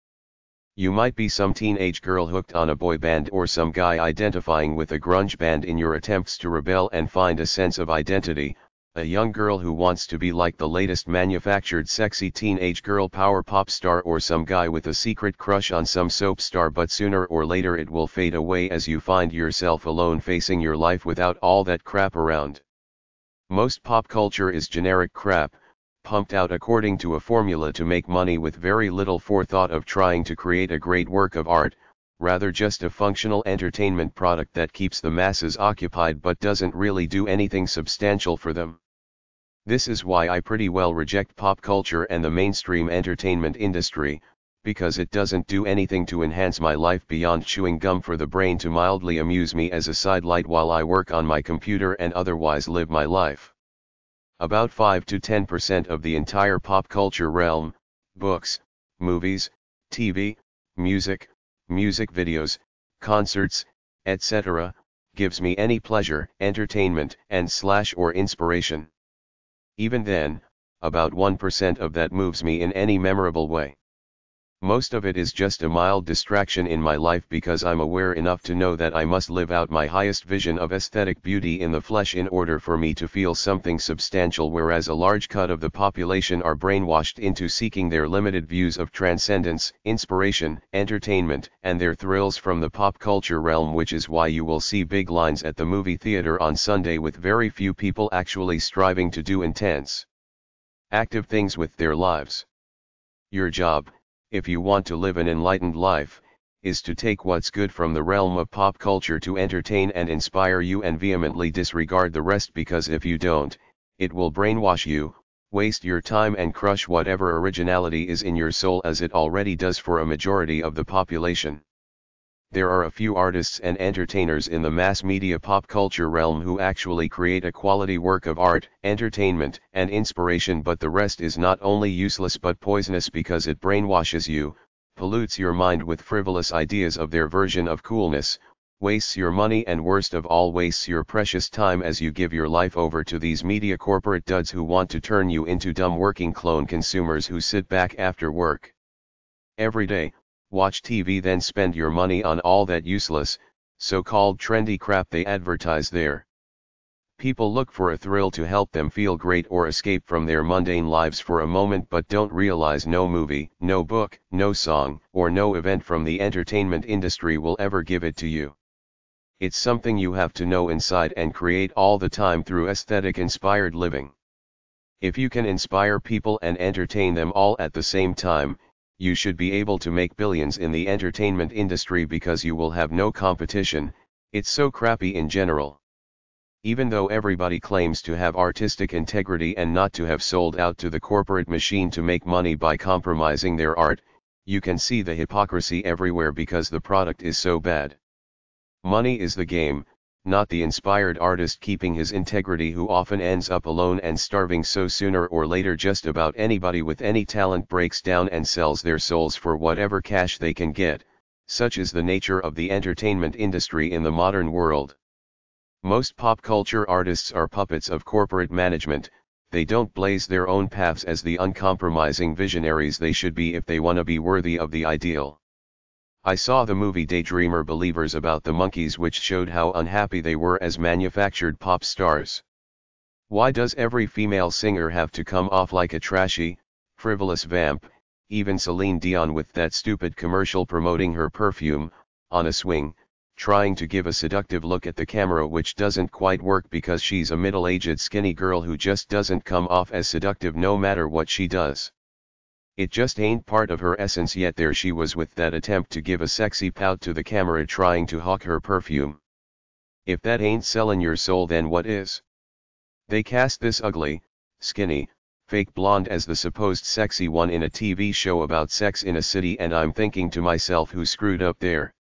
You might be some teenage girl hooked on a boy band, or some guy identifying with a grunge band in your attempts to rebel and find a sense of identity, a young girl who wants to be like the latest manufactured sexy teenage girl power pop star, or some guy with a secret crush on some soap star, but sooner or later it will fade away as you find yourself alone facing your life without all that crap around. Most pop culture is generic crap, pumped out according to a formula to make money with very little forethought of trying to create a great work of art, rather just a functional entertainment product that keeps the masses occupied but doesn't really do anything substantial for them. This is why I pretty well reject pop culture and the mainstream entertainment industry, because it doesn't do anything to enhance my life beyond chewing gum for the brain to mildly amuse me as a sidelight while I work on my computer and otherwise live my life. About 5 to 10% of the entire pop culture realm, books, movies, TV, music videos, concerts, etc., gives me any pleasure, entertainment, and/or inspiration. Even then, about 1% of that moves me in any memorable way. Most of it is just a mild distraction in my life because I'm aware enough to know that I must live out my highest vision of aesthetic beauty in the flesh in order for me to feel something substantial, whereas a large cut of the population are brainwashed into seeking their limited views of transcendence, inspiration, entertainment, and their thrills from the pop culture realm, which is why you will see big lines at the movie theater on Sunday with very few people actually striving to do intense, active things with their lives. Your job, if you want to live an enlightened life, is to take what's good from the realm of pop culture to entertain and inspire you and vehemently disregard the rest, because if you don't, it will brainwash you, waste your time and crush whatever originality is in your soul, as it already does for a majority of the population. There are a few artists and entertainers in the mass media pop culture realm who actually create a quality work of art, entertainment, and inspiration, but the rest is not only useless but poisonous because it brainwashes you, pollutes your mind with frivolous ideas of their version of coolness, wastes your money, and worst of all, wastes your precious time as you give your life over to these media corporate duds who want to turn you into dumb working clone consumers who sit back after work every day, watch TV, then spend your money on all that useless, so-called trendy crap they advertise there. People look for a thrill to help them feel great or escape from their mundane lives for a moment, but don't realize no movie, no book, no song, or no event from the entertainment industry will ever give it to you. It's something you have to know inside and create all the time through aesthetic-inspired living. If you can inspire people and entertain them all at the same time, you should be able to make billions in the entertainment industry because you will have no competition. It's so crappy in general. Even though everybody claims to have artistic integrity and not to have sold out to the corporate machine to make money by compromising their art, you can see the hypocrisy everywhere because the product is so bad. Money is the game, not the inspired artist keeping his integrity, who often ends up alone and starving. So sooner or later just about anybody with any talent breaks down and sells their souls for whatever cash they can get. Such is the nature of the entertainment industry in the modern world. Most pop culture artists are puppets of corporate management. They don't blaze their own paths as the uncompromising visionaries they should be if they want to be worthy of the ideal. I saw the movie Daydreamer Believers about the monkeys, which showed how unhappy they were as manufactured pop stars. Why does every female singer have to come off like a trashy, frivolous vamp? Even Celine Dion with that stupid commercial promoting her perfume, on a swing, trying to give a seductive look at the camera, which doesn't quite work because she's a middle-aged skinny girl who just doesn't come off as seductive no matter what she does. It just ain't part of her essence, yet there she was with that attempt to give a sexy pout to the camera trying to hawk her perfume. If that ain't selling your soul, then what is? They cast this ugly, skinny, fake blonde as the supposed sexy one in a TV show about sex in a city, and I'm thinking to myself, who screwed up there?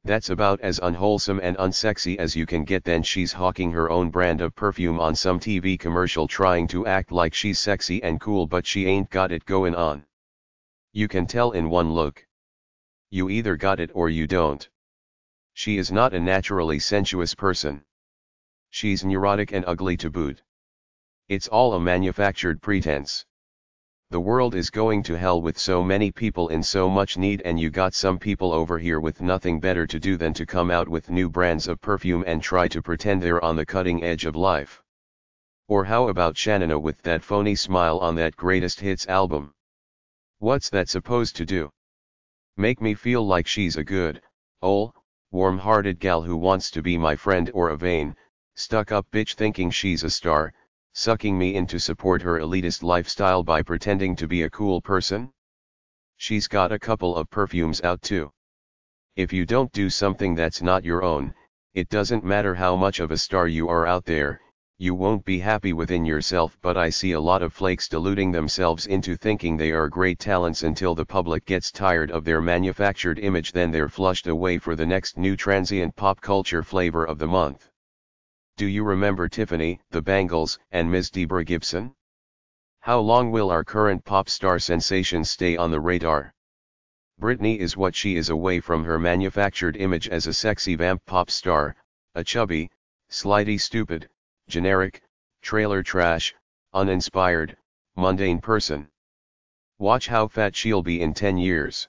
That's about as unwholesome and unsexy as you can get. Then she's hawking her own brand of perfume on some TV commercial trying to act like she's sexy and cool, but she ain't got it going on. You can tell in one look. You either got it or you don't. She is not a naturally sensuous person. She's neurotic and ugly to boot. It's all a manufactured pretense. The world is going to hell with so many people in so much need, and you got some people over here with nothing better to do than to come out with new brands of perfume and try to pretend they're on the cutting edge of life. Or how about Shannon with that phony smile on that greatest hits album? What's that supposed to do? Make me feel like she's a good, warm-hearted gal who wants to be my friend, or a vain, stuck-up bitch thinking she's a star, sucking me in to support her elitist lifestyle by pretending to be a cool person? She's got a couple of perfumes out too. If you don't do something that's not your own, it doesn't matter how much of a star you are out there, You won't be happy within yourself, but I see a lot of flakes deluding themselves into thinking they are great talents until the public gets tired of their manufactured image, then they're flushed away for the next new transient pop culture flavor of the month. Do you remember Tiffany, the Bangles, and Ms. Deborah Gibson? How long will our current pop star sensations stay on the radar? Britney is what she is away from her manufactured image as a sexy vamp pop star, a chubby, slidey stupid, generic, trailer trash, uninspired, mundane person. Watch how fat she'll be in 10 years.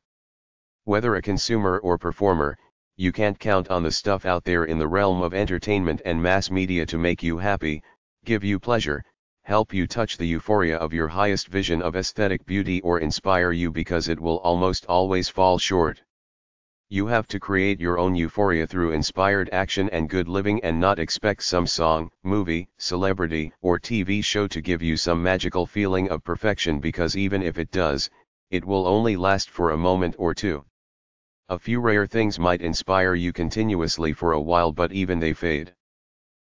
Whether a consumer or performer, you can't count on the stuff out there in the realm of entertainment and mass media to make you happy, give you pleasure, help you touch the euphoria of your highest vision of aesthetic beauty, or inspire you, because it will almost always fall short. You have to create your own euphoria through inspired action and good living, and not expect some song, movie, celebrity, or TV show to give you some magical feeling of perfection, because even if it does, it will only last for a moment or two. A few rare things might inspire you continuously for a while, but even they fade.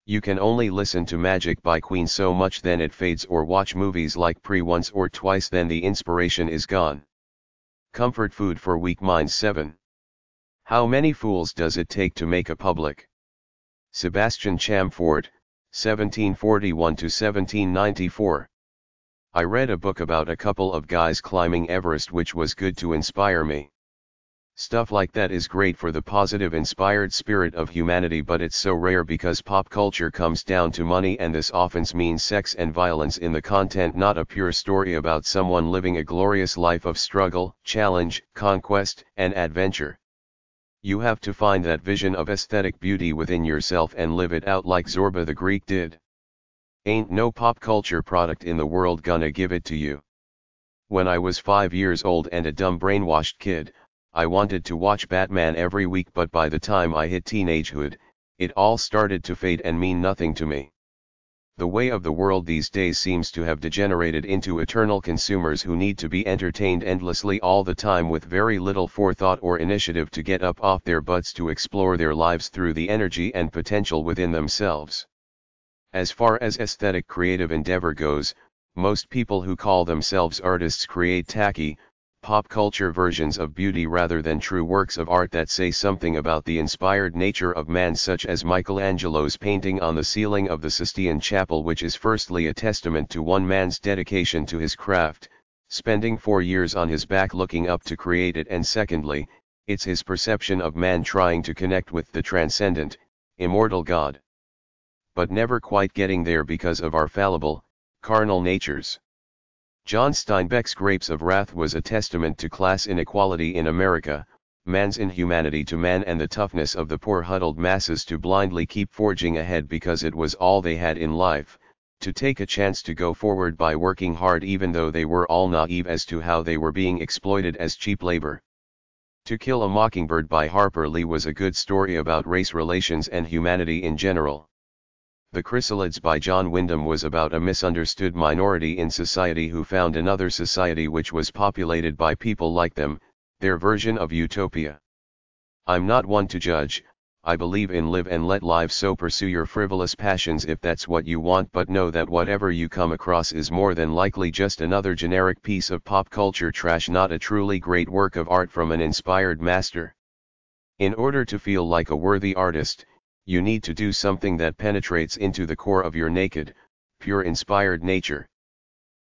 You can only listen to Magic by Queen so much, then it fades, or watch movies like Pre once or twice, then the inspiration is gone. Comfort food for weak minds. 7. How many fools does it take to make a public? Sebastian Chamfort, 1741 to 1794. I read a book about a couple of guys climbing Everest, which was good to inspire me. Stuff like that is great for the positive, inspired spirit of humanity, but it's so rare because pop culture comes down to money, and this often means sex and violence in the content, not a pure story about someone living a glorious life of struggle, challenge, conquest, and adventure. You have to find that vision of aesthetic beauty within yourself and live it out like Zorba the Greek did. Ain't no pop culture product in the world gonna give it to you. When I was 5 years old and a dumb brainwashed kid, I wanted to watch Batman every week, but by the time I hit teenagehood, it all started to fade and mean nothing to me. The way of the world these days seems to have degenerated into eternal consumers who need to be entertained endlessly all the time, with very little forethought or initiative to get up off their butts to explore their lives through the energy and potential within themselves. As far as aesthetic creative endeavor goes, most people who call themselves artists create tacky, pop culture versions of beauty rather than true works of art that say something about the inspired nature of man, such as Michelangelo's painting on the ceiling of the Sistine Chapel, which is firstly a testament to one man's dedication to his craft, spending 4 years on his back looking up to create it, and secondly, it's his perception of man trying to connect with the transcendent, immortal God. But never quite getting there because of our fallible, carnal natures. John Steinbeck's Grapes of Wrath was a testament to class inequality in America, man's inhumanity to man, and the toughness of the poor huddled masses to blindly keep forging ahead because it was all they had in life, to take a chance to go forward by working hard even though they were all naive as to how they were being exploited as cheap labor. To Kill a Mockingbird by Harper Lee was a good story about race relations and humanity in general. The Chrysalids by John Wyndham was about a misunderstood minority in society who found another society which was populated by people like them, their version of utopia. I'm not one to judge, I believe in live and let live, so pursue your frivolous passions if that's what you want, but know that whatever you come across is more than likely just another generic piece of pop culture trash, not a truly great work of art from an inspired master. In order to feel like a worthy artist, you need to do something that penetrates into the core of your naked, pure inspired nature.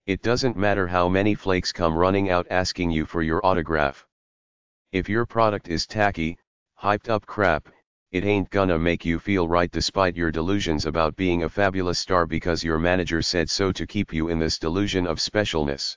It doesn't matter how many flakes come running out asking you for your autograph. If your product is tacky, hyped up crap, it ain't gonna make you feel right despite your delusions about being a fabulous star because your manager said so to keep you in this delusion of specialness.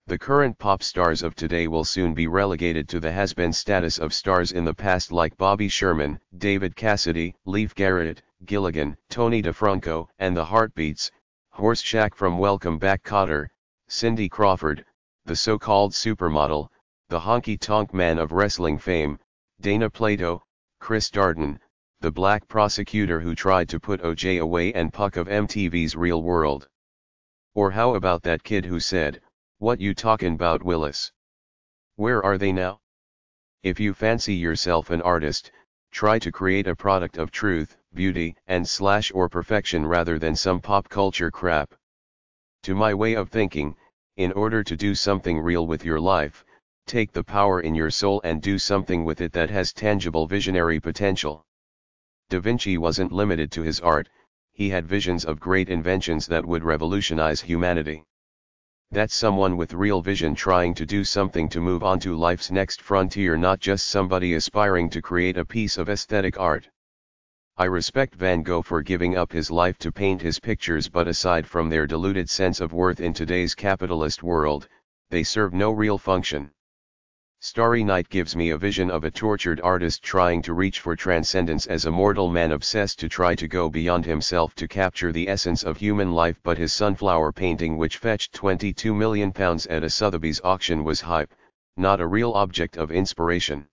The current pop stars of today will soon be relegated to the has-been status of stars in the past, like Bobby Sherman, David Cassidy, Leif Garrett, Gilligan, Tony DeFranco, and the Heartbeats, Horseshack from Welcome Back Kotter, Cindy Crawford, the so-called supermodel, the honky-tonk man of wrestling fame, Dana Plato, Chris Darden, the black prosecutor who tried to put O.J. away, and Puck of MTV's Real World. Or how about that kid who said, "What you talkin' 'bout, Willis?" Where are they now? If you fancy yourself an artist, try to create a product of truth, beauty, and or perfection rather than some pop culture crap. To my way of thinking, in order to do something real with your life, take the power in your soul and do something with it that has tangible visionary potential. Da Vinci wasn't limited to his art, he had visions of great inventions that would revolutionize humanity. That's someone with real vision trying to do something to move on to life's next frontier, not just somebody aspiring to create a piece of aesthetic art. I respect Van Gogh for giving up his life to paint his pictures, but aside from their diluted sense of worth in today's capitalist world, they serve no real function. Starry Night gives me a vision of a tortured artist trying to reach for transcendence as a mortal man obsessed to try to go beyond himself to capture the essence of human life, but his sunflower painting, which fetched £22 million at a Sotheby's auction, was hype, not a real object of inspiration.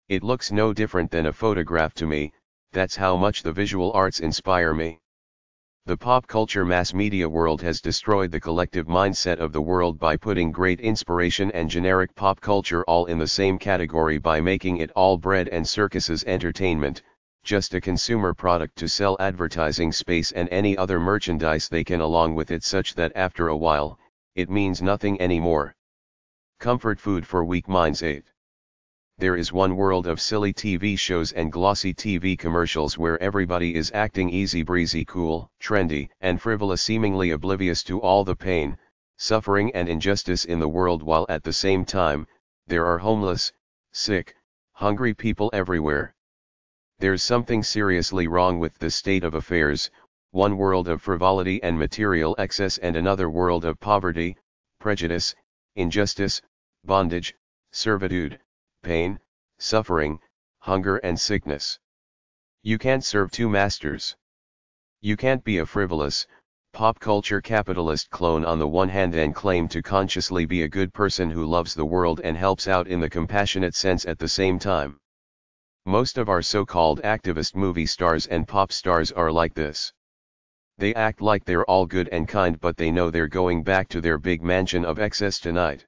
It looks no different than a photograph to me, that's how much the visual arts inspire me. The pop culture mass media world has destroyed the collective mindset of the world by putting great inspiration and generic pop culture all in the same category by making it all bread and circuses entertainment, just a consumer product to sell advertising space and any other merchandise they can along with it, such that after a while, it means nothing anymore. Comfort food for weak minds. 8. There is one world of silly TV shows and glossy TV commercials where everybody is acting easy breezy, cool, trendy, and frivolous, seemingly oblivious to all the pain, suffering and injustice in the world, while at the same time, there are homeless, sick, hungry people everywhere. There's something seriously wrong with this state of affairs, one world of frivolity and material excess and another world of poverty, prejudice, injustice, bondage, servitude, pain, suffering, hunger and sickness. You can't serve two masters. You can't be a frivolous, pop culture capitalist clone on the one hand and claim to consciously be a good person who loves the world and helps out in the compassionate sense at the same time. Most of our so-called activist movie stars and pop stars are like this. They act like they're all good and kind, but they know they're going back to their big mansion of excess tonight.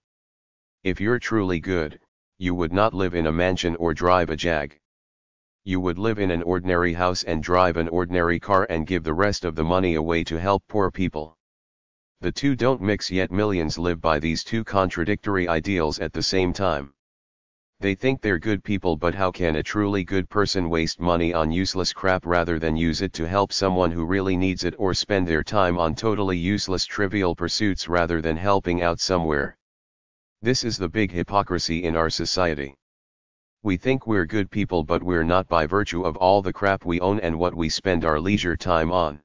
If you're truly good, you would not live in a mansion or drive a Jag. You would live in an ordinary house and drive an ordinary car and give the rest of the money away to help poor people. The two don't mix, yet millions live by these two contradictory ideals at the same time. They think they're good people, but how can a truly good person waste money on useless crap rather than use it to help someone who really needs it, or spend their time on totally useless trivial pursuits rather than helping out somewhere? This is the big hypocrisy in our society. We think we're good people, but we're not by virtue of all the crap we own and what we spend our leisure time on.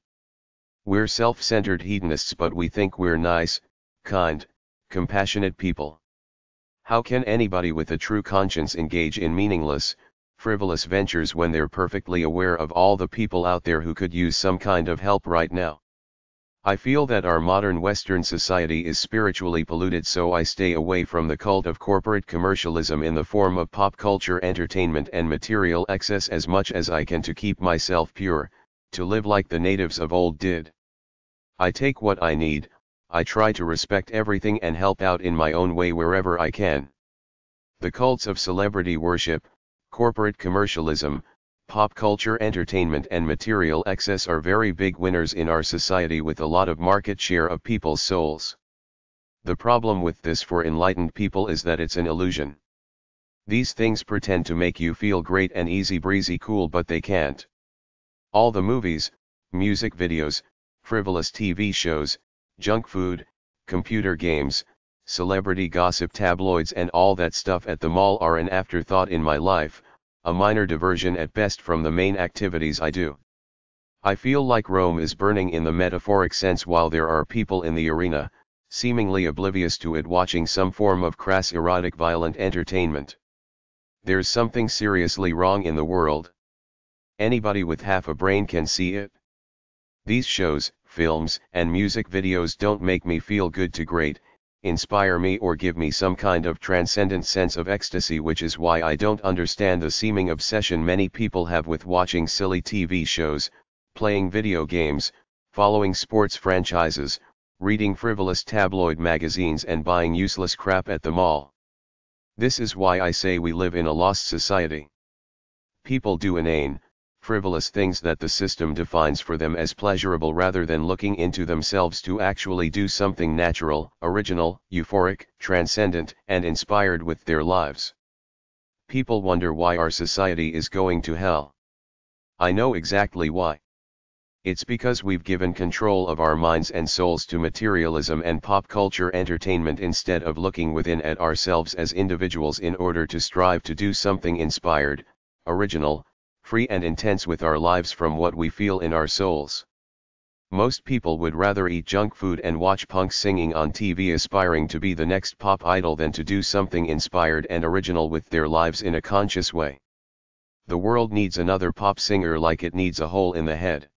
We're self-centered hedonists, but we think we're nice, kind, compassionate people. How can anybody with a true conscience engage in meaningless, frivolous ventures when they're perfectly aware of all the people out there who could use some kind of help right now? I feel that our modern Western society is spiritually polluted, so I stay away from the cult of corporate commercialism in the form of pop culture entertainment and material excess as much as I can to keep myself pure, to live like the natives of old did. I take what I need, I try to respect everything and help out in my own way wherever I can. The cults of celebrity worship, corporate commercialism, pop culture entertainment and material excess are very big winners in our society with a lot of market share of people's souls. The problem with this for enlightened people is that it's an illusion. These things pretend to make you feel great and easy breezy cool, but they can't. All the movies, music videos, frivolous TV shows, junk food, computer games, celebrity gossip, tabloids and all that stuff at the mall are an afterthought in my life, a minor diversion at best from the main activities I do. I feel like Rome is burning in the metaphoric sense while there are people in the arena, seemingly oblivious to it, watching some form of crass erotic violent entertainment. There's something seriously wrong in the world. Anybody with half a brain can see it. These shows, films, and music videos don't make me feel good to great, inspire me or give me some kind of transcendent sense of ecstasy, which is why I don't understand the seeming obsession many people have with watching silly TV shows, playing video games, following sports franchises, reading frivolous tabloid magazines and buying useless crap at the mall. This is why I say we live in a lost society. People do inane, frivolous things that the system defines for them as pleasurable rather than looking into themselves to actually do something natural, original, euphoric, transcendent, and inspired with their lives. People wonder why our society is going to hell. I know exactly why. It's because we've given control of our minds and souls to materialism and pop culture entertainment instead of looking within at ourselves as individuals in order to strive to do something inspired, original, free and intense with our lives from what we feel in our souls. Most people would rather eat junk food and watch punks singing on TV aspiring to be the next pop idol than to do something inspired and original with their lives in a conscious way. The world needs another pop singer like it needs a hole in the head.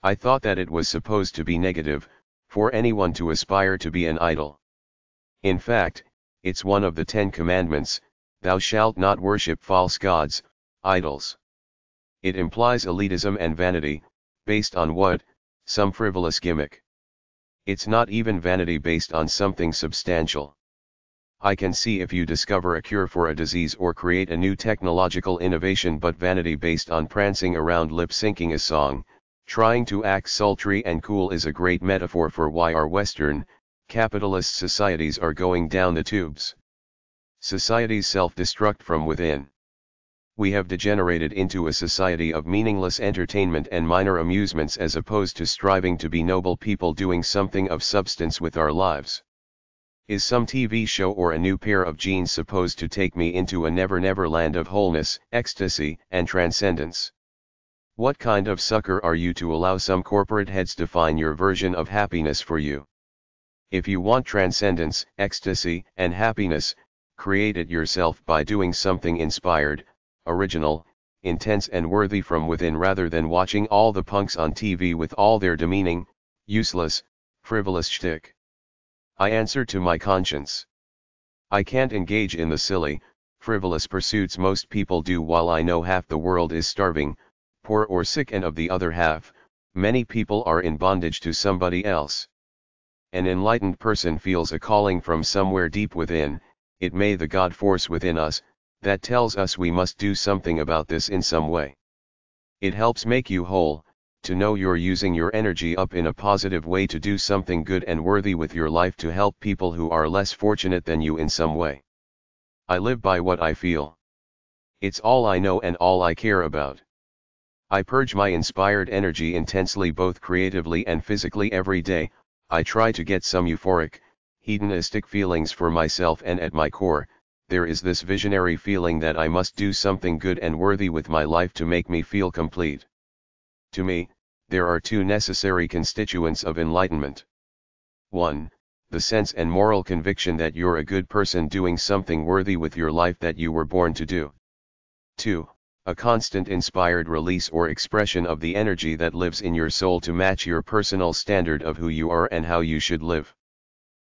I thought that it was supposed to be negative, for anyone to aspire to be an idol. In fact, it's one of the 10 Commandments, thou shalt not worship false gods, idols. It implies elitism and vanity, based on what? Some frivolous gimmick. It's not even vanity based on something substantial. I can see if you discover a cure for a disease or create a new technological innovation, but vanity based on prancing around lip-syncing a song, trying to act sultry and cool is a great metaphor for why our Western, capitalist societies are going down the tubes. Societies self-destruct from within. We have degenerated into a society of meaningless entertainment and minor amusements as opposed to striving to be noble people doing something of substance with our lives. Is some TV show or a new pair of jeans supposed to take me into a never land of wholeness, ecstasy, and transcendence? What kind of sucker are you to allow some corporate heads define your version of happiness for you? If you want transcendence, ecstasy, and happiness, create it yourself by doing something inspired, original, intense and worthy from within rather than watching all the punks on TV with all their demeaning, useless, frivolous shtick. I answer to my conscience. I can't engage in the silly, frivolous pursuits most people do while I know half the world is starving, poor or sick, and of the other half, many people are in bondage to somebody else. An enlightened person feels a calling from somewhere deep within, it may the God force within us, that tells us we must do something about this in some way. It helps make you whole, to know you're using your energy up in a positive way to do something good and worthy with your life to help people who are less fortunate than you in some way. I live by what I feel. It's all I know and all I care about. I purge my inspired energy intensely both creatively and physically every day. I try to get some euphoric, hedonistic feelings for myself, and at my core, there is this visionary feeling that I must do something good and worthy with my life to make me feel complete. To me, there are 2 necessary constituents of enlightenment. 1. The sense and moral conviction that you're a good person doing something worthy with your life that you were born to do. 2. A constant inspired release or expression of the energy that lives in your soul to match your personal standard of who you are and how you should live.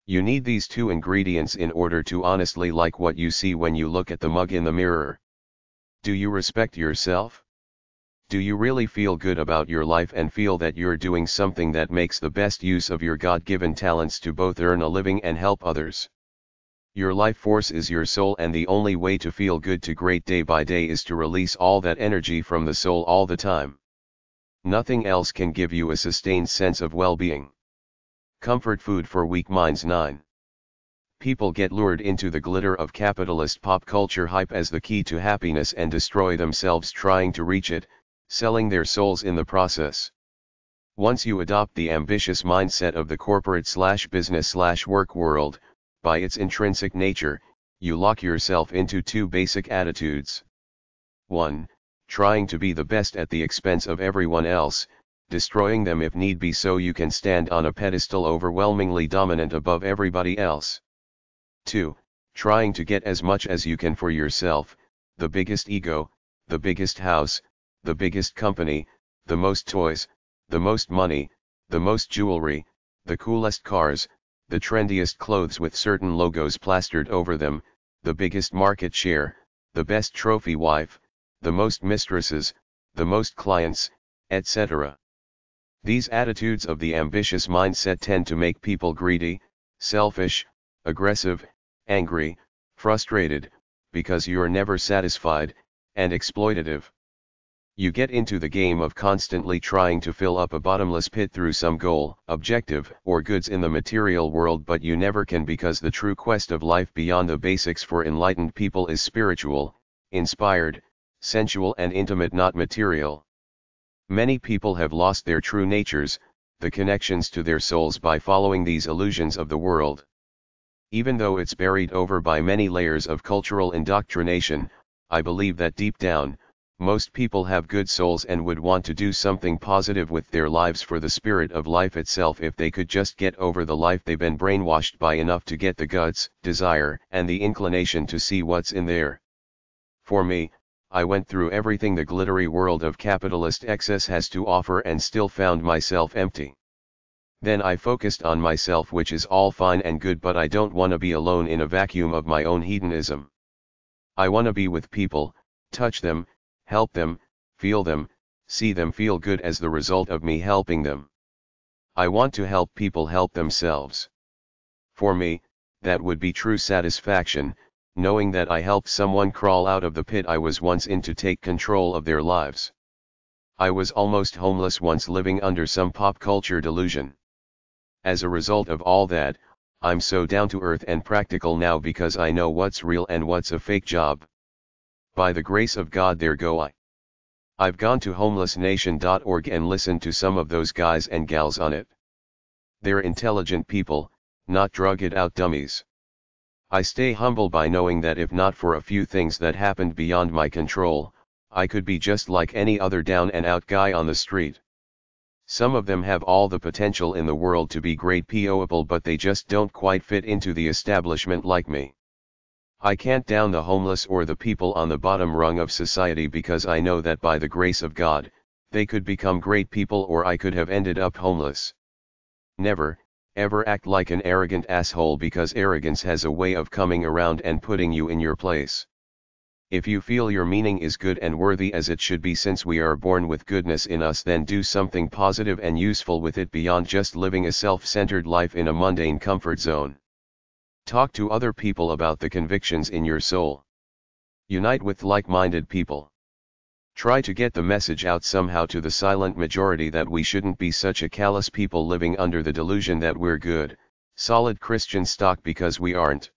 You need these 2 ingredients in order to honestly like what you see when you look at the mug in the mirror. Do you respect yourself? Do you really feel good about your life and feel that you're doing something that makes the best use of your God-given talents to both earn a living and help others? Your life force is your soul, and the only way to feel good to great day by day is to release all that energy from the soul all the time. Nothing else can give you a sustained sense of well-being. Comfort food for weak minds. 9. People get lured into the glitter of capitalist pop culture hype as the key to happiness and destroy themselves trying to reach it, selling their souls in the process. Once you adopt the ambitious mindset of the corporate/business/work world, by its intrinsic nature, you lock yourself into 2 basic attitudes. 1. Trying to be the best at the expense of everyone else, destroying them if need be so you can stand on a pedestal overwhelmingly dominant above everybody else. 2. Trying to get as much as you can for yourself, the biggest ego, the biggest house, the biggest company, the most toys, the most money, the most jewelry, the coolest cars, the trendiest clothes with certain logos plastered over them, the biggest market share, the best trophy wife, the most mistresses, the most clients, etc. These attitudes of the ambitious mindset tend to make people greedy, selfish, aggressive, angry, frustrated, because you're never satisfied, and exploitative. You get into the game of constantly trying to fill up a bottomless pit through some goal, objective, or goods in the material world, but you never can, because the true quest of life beyond the basics for enlightened people is spiritual, inspired, sensual and intimate, not material. Many people have lost their true natures, the connections to their souls, by following these illusions of the world. Even though it's buried over by many layers of cultural indoctrination, I believe that deep down, most people have good souls and would want to do something positive with their lives for the spirit of life itself, if they could just get over the life they've been brainwashed by enough to get the guts, desire, and the inclination to see what's in there. For me, I went through everything the glittery world of capitalist excess has to offer and still found myself empty. Then I focused on myself, which is all fine and good, but I don't want to be alone in a vacuum of my own hedonism. I want to be with people, touch them, help them, feel them, see them feel good as the result of me helping them. I want to help people help themselves. For me, that would be true satisfaction, knowing that I helped someone crawl out of the pit I was once in to take control of their lives. I was almost homeless once, living under some pop culture delusion. As a result of all that, I'm so down to earth and practical now, because I know what's real and what's a fake job. By the grace of God, there go I. I've gone to homelessnation.org and listened to some of those guys and gals on it. They're intelligent people, not drugged out dummies. I stay humble by knowing that if not for a few things that happened beyond my control, I could be just like any other down and out guy on the street. Some of them have all the potential in the world to be great people, but they just don't quite fit into the establishment like me. I can't down the homeless or the people on the bottom rung of society, because I know that by the grace of God, they could become great people, or I could have ended up homeless. Never, ever act like an arrogant asshole, because arrogance has a way of coming around and putting you in your place. If you feel your meaning is good and worthy as it should be, since we are born with goodness in us, then do something positive and useful with it beyond just living a self-centered life in a mundane comfort zone. Talk to other people about the convictions in your soul. Unite with like-minded people. Try to get the message out somehow to the silent majority that we shouldn't be such a callous people living under the delusion that we're good, solid Christian stock, because we aren't.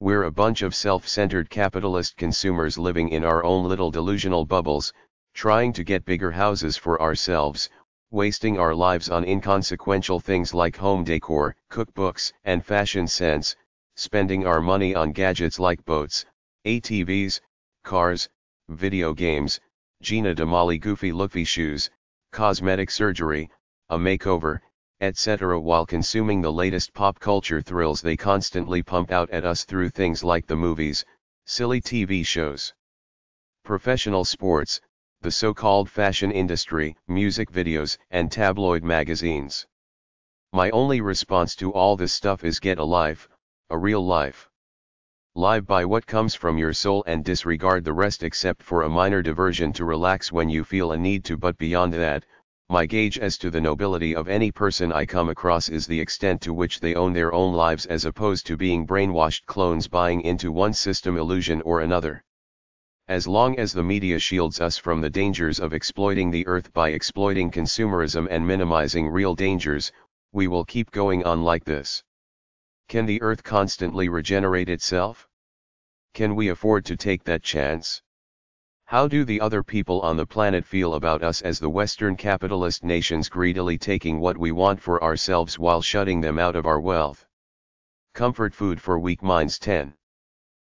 We're a bunch of self-centered capitalist consumers living in our own little delusional bubbles, trying to get bigger houses for ourselves, wasting our lives on inconsequential things like home decor, cookbooks, and fashion sense, spending our money on gadgets like boats, ATVs, cars, video games, Gina Damali goofy loofy shoes, cosmetic surgery, a makeover, etc., while consuming the latest pop culture thrills they constantly pump out at us through things like the movies, silly TV shows, professional sports, the so-called fashion industry, music videos, and tabloid magazines. My only response to all this stuff is get a life, a real life. Live by what comes from your soul and disregard the rest except for a minor diversion to relax when you feel a need to. But beyond that, my gauge as to the nobility of any person I come across is the extent to which they own their own lives, as opposed to being brainwashed clones buying into one system illusion or another. As long as the media shields us from the dangers of exploiting the earth by exploiting consumerism and minimizing real dangers, we will keep going on like this. Can the earth constantly regenerate itself? Can we afford to take that chance? How do the other people on the planet feel about us as the Western capitalist nations greedily taking what we want for ourselves while shutting them out of our wealth? Comfort food for weak minds. 10.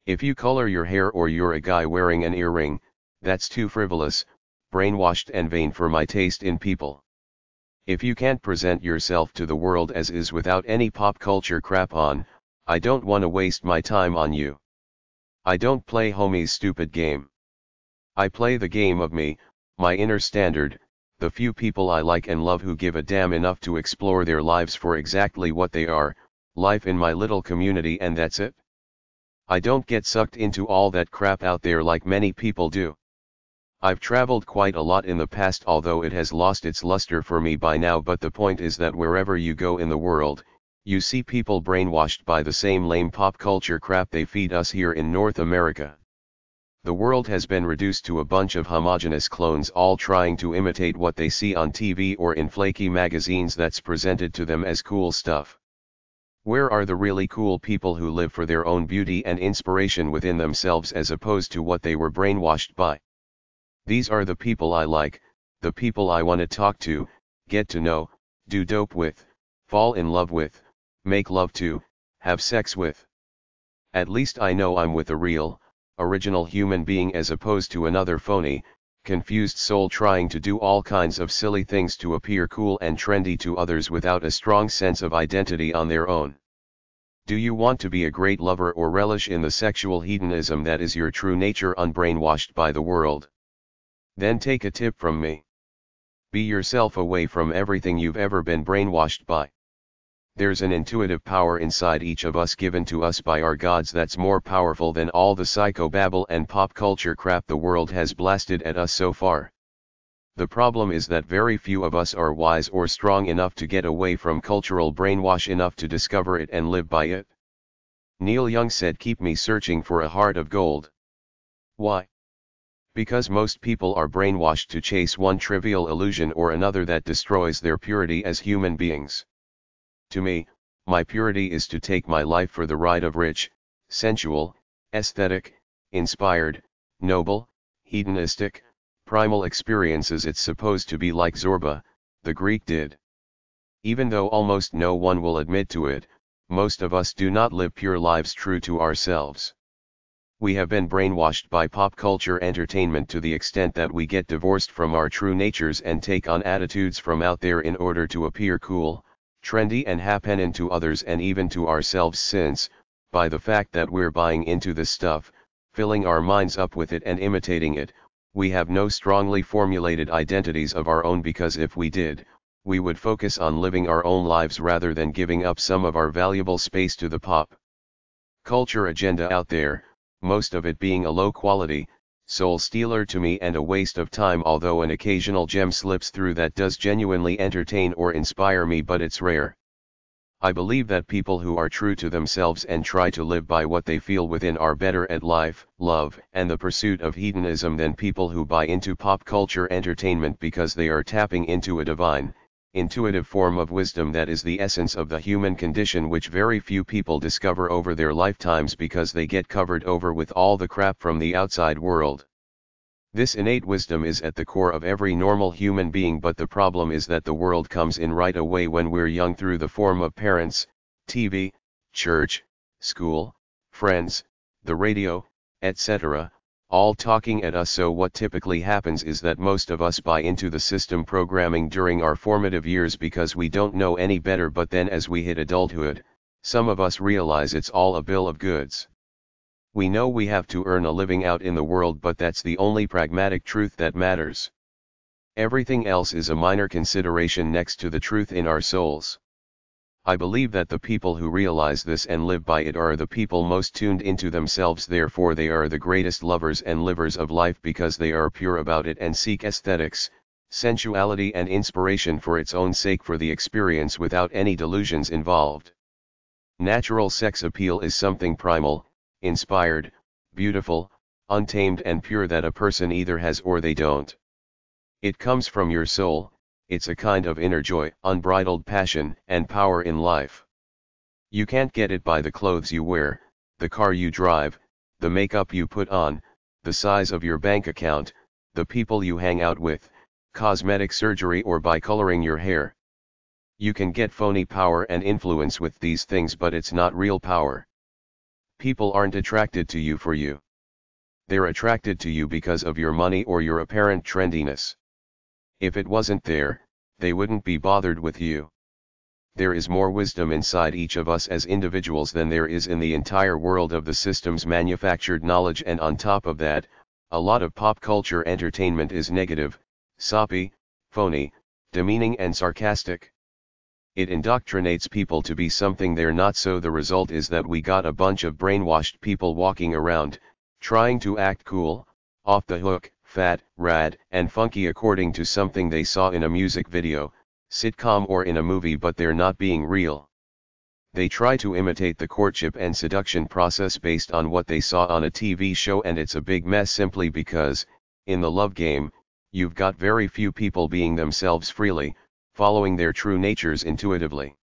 If you color your hair or you're a guy wearing an earring, that's too frivolous, brainwashed and vain for my taste in people. If you can't present yourself to the world as is without any pop culture crap on, I don't want to waste my time on you. I don't play homie's stupid game. I play the game of me, my inner standard, the few people I like and love who give a damn enough to explore their lives for exactly what they are, life in my little community, and that's it. I don't get sucked into all that crap out there like many people do. I've traveled quite a lot in the past, although it has lost its luster for me by now, but the point is that wherever you go in the world, you see people brainwashed by the same lame pop culture crap they feed us here in North America. The world has been reduced to a bunch of homogeneous clones all trying to imitate what they see on TV or in flaky magazines that's presented to them as cool stuff. Where are the really cool people who live for their own beauty and inspiration within themselves as opposed to what they were brainwashed by? These are the people I like, the people I want to talk to, get to know, do dope with, fall in love with, make love to, have sex with. At least I know I'm with a real, original human being as opposed to another phony, confused soul trying to do all kinds of silly things to appear cool and trendy to others without a strong sense of identity on their own. Do you want to be a great lover or relish in the sexual hedonism that is your true nature unbrainwashed by the world? Then take a tip from me. Be yourself away from everything you've ever been brainwashed by. There's an intuitive power inside each of us given to us by our gods that's more powerful than all the psychobabble and pop culture crap the world has blasted at us so far. The problem is that very few of us are wise or strong enough to get away from cultural brainwash enough to discover it and live by it. Neil Young said, "Keep me searching for a heart of gold." Why? Because most people are brainwashed to chase one trivial illusion or another that destroys their purity as human beings. To me, my purity is to take my life for the ride of rich, sensual, aesthetic, inspired, noble, hedonistic, primal experiences. It's supposed to be like Zorba, the Greek did. Even though almost no one will admit to it, most of us do not live pure lives true to ourselves. We have been brainwashed by pop culture entertainment to the extent that we get divorced from our true natures and take on attitudes from out there in order to appear cool, trendy and happen to others and even to ourselves, since, by the fact that we're buying into this stuff, filling our minds up with it and imitating it, we have no strongly formulated identities of our own, because if we did, we would focus on living our own lives rather than giving up some of our valuable space to the pop culture agenda out there, most of it being a low quality, soul stealer to me and a waste of time, although an occasional gem slips through that does genuinely entertain or inspire me, but it's rare. I believe that people who are true to themselves and try to live by what they feel within are better at life, love, and the pursuit of hedonism than people who buy into pop culture entertainment because they are tapping into a divine, intuitive form of wisdom that is the essence of the human condition, which very few people discover over their lifetimes because they get covered over with all the crap from the outside world. This innate wisdom is at the core of every normal human being, but the problem is that the world comes in right away when we're young through the form of parents, TV, church, school, friends, the radio, etc., all talking at us. So what typically happens is that most of us buy into the system programming during our formative years because we don't know any better, but then as we hit adulthood, some of us realize it's all a bill of goods. We know we have to earn a living out in the world, but that's the only pragmatic truth that matters. Everything else is a minor consideration next to the truth in our souls. I believe that the people who realize this and live by it are the people most tuned into themselves. Therefore they are the greatest lovers and livers of life because they are pure about it and seek aesthetics, sensuality and inspiration for its own sake, for the experience without any delusions involved. Natural sex appeal is something primal, inspired, beautiful, untamed and pure that a person either has or they don't. It comes from your soul. It's a kind of inner joy, unbridled passion, and power in life. You can't get it by the clothes you wear, the car you drive, the makeup you put on, the size of your bank account, the people you hang out with, cosmetic surgery, or by coloring your hair. You can get phony power and influence with these things, but it's not real power. People aren't attracted to you for you. They're attracted to you because of your money or your apparent trendiness. If it wasn't there, they wouldn't be bothered with you. There is more wisdom inside each of us as individuals than there is in the entire world of the system's manufactured knowledge, and on top of that, a lot of pop culture entertainment is negative, soppy, phony, demeaning and sarcastic. It indoctrinates people to be something they're not, so the result is that we got a bunch of brainwashed people walking around, trying to act cool, off the hook, fat, rad, and funky according to something they saw in a music video, sitcom or in a movie, but they're not being real. They try to imitate the courtship and seduction process based on what they saw on a TV show, and it's a big mess simply because, in the love game, you've got very few people being themselves freely, following their true natures intuitively.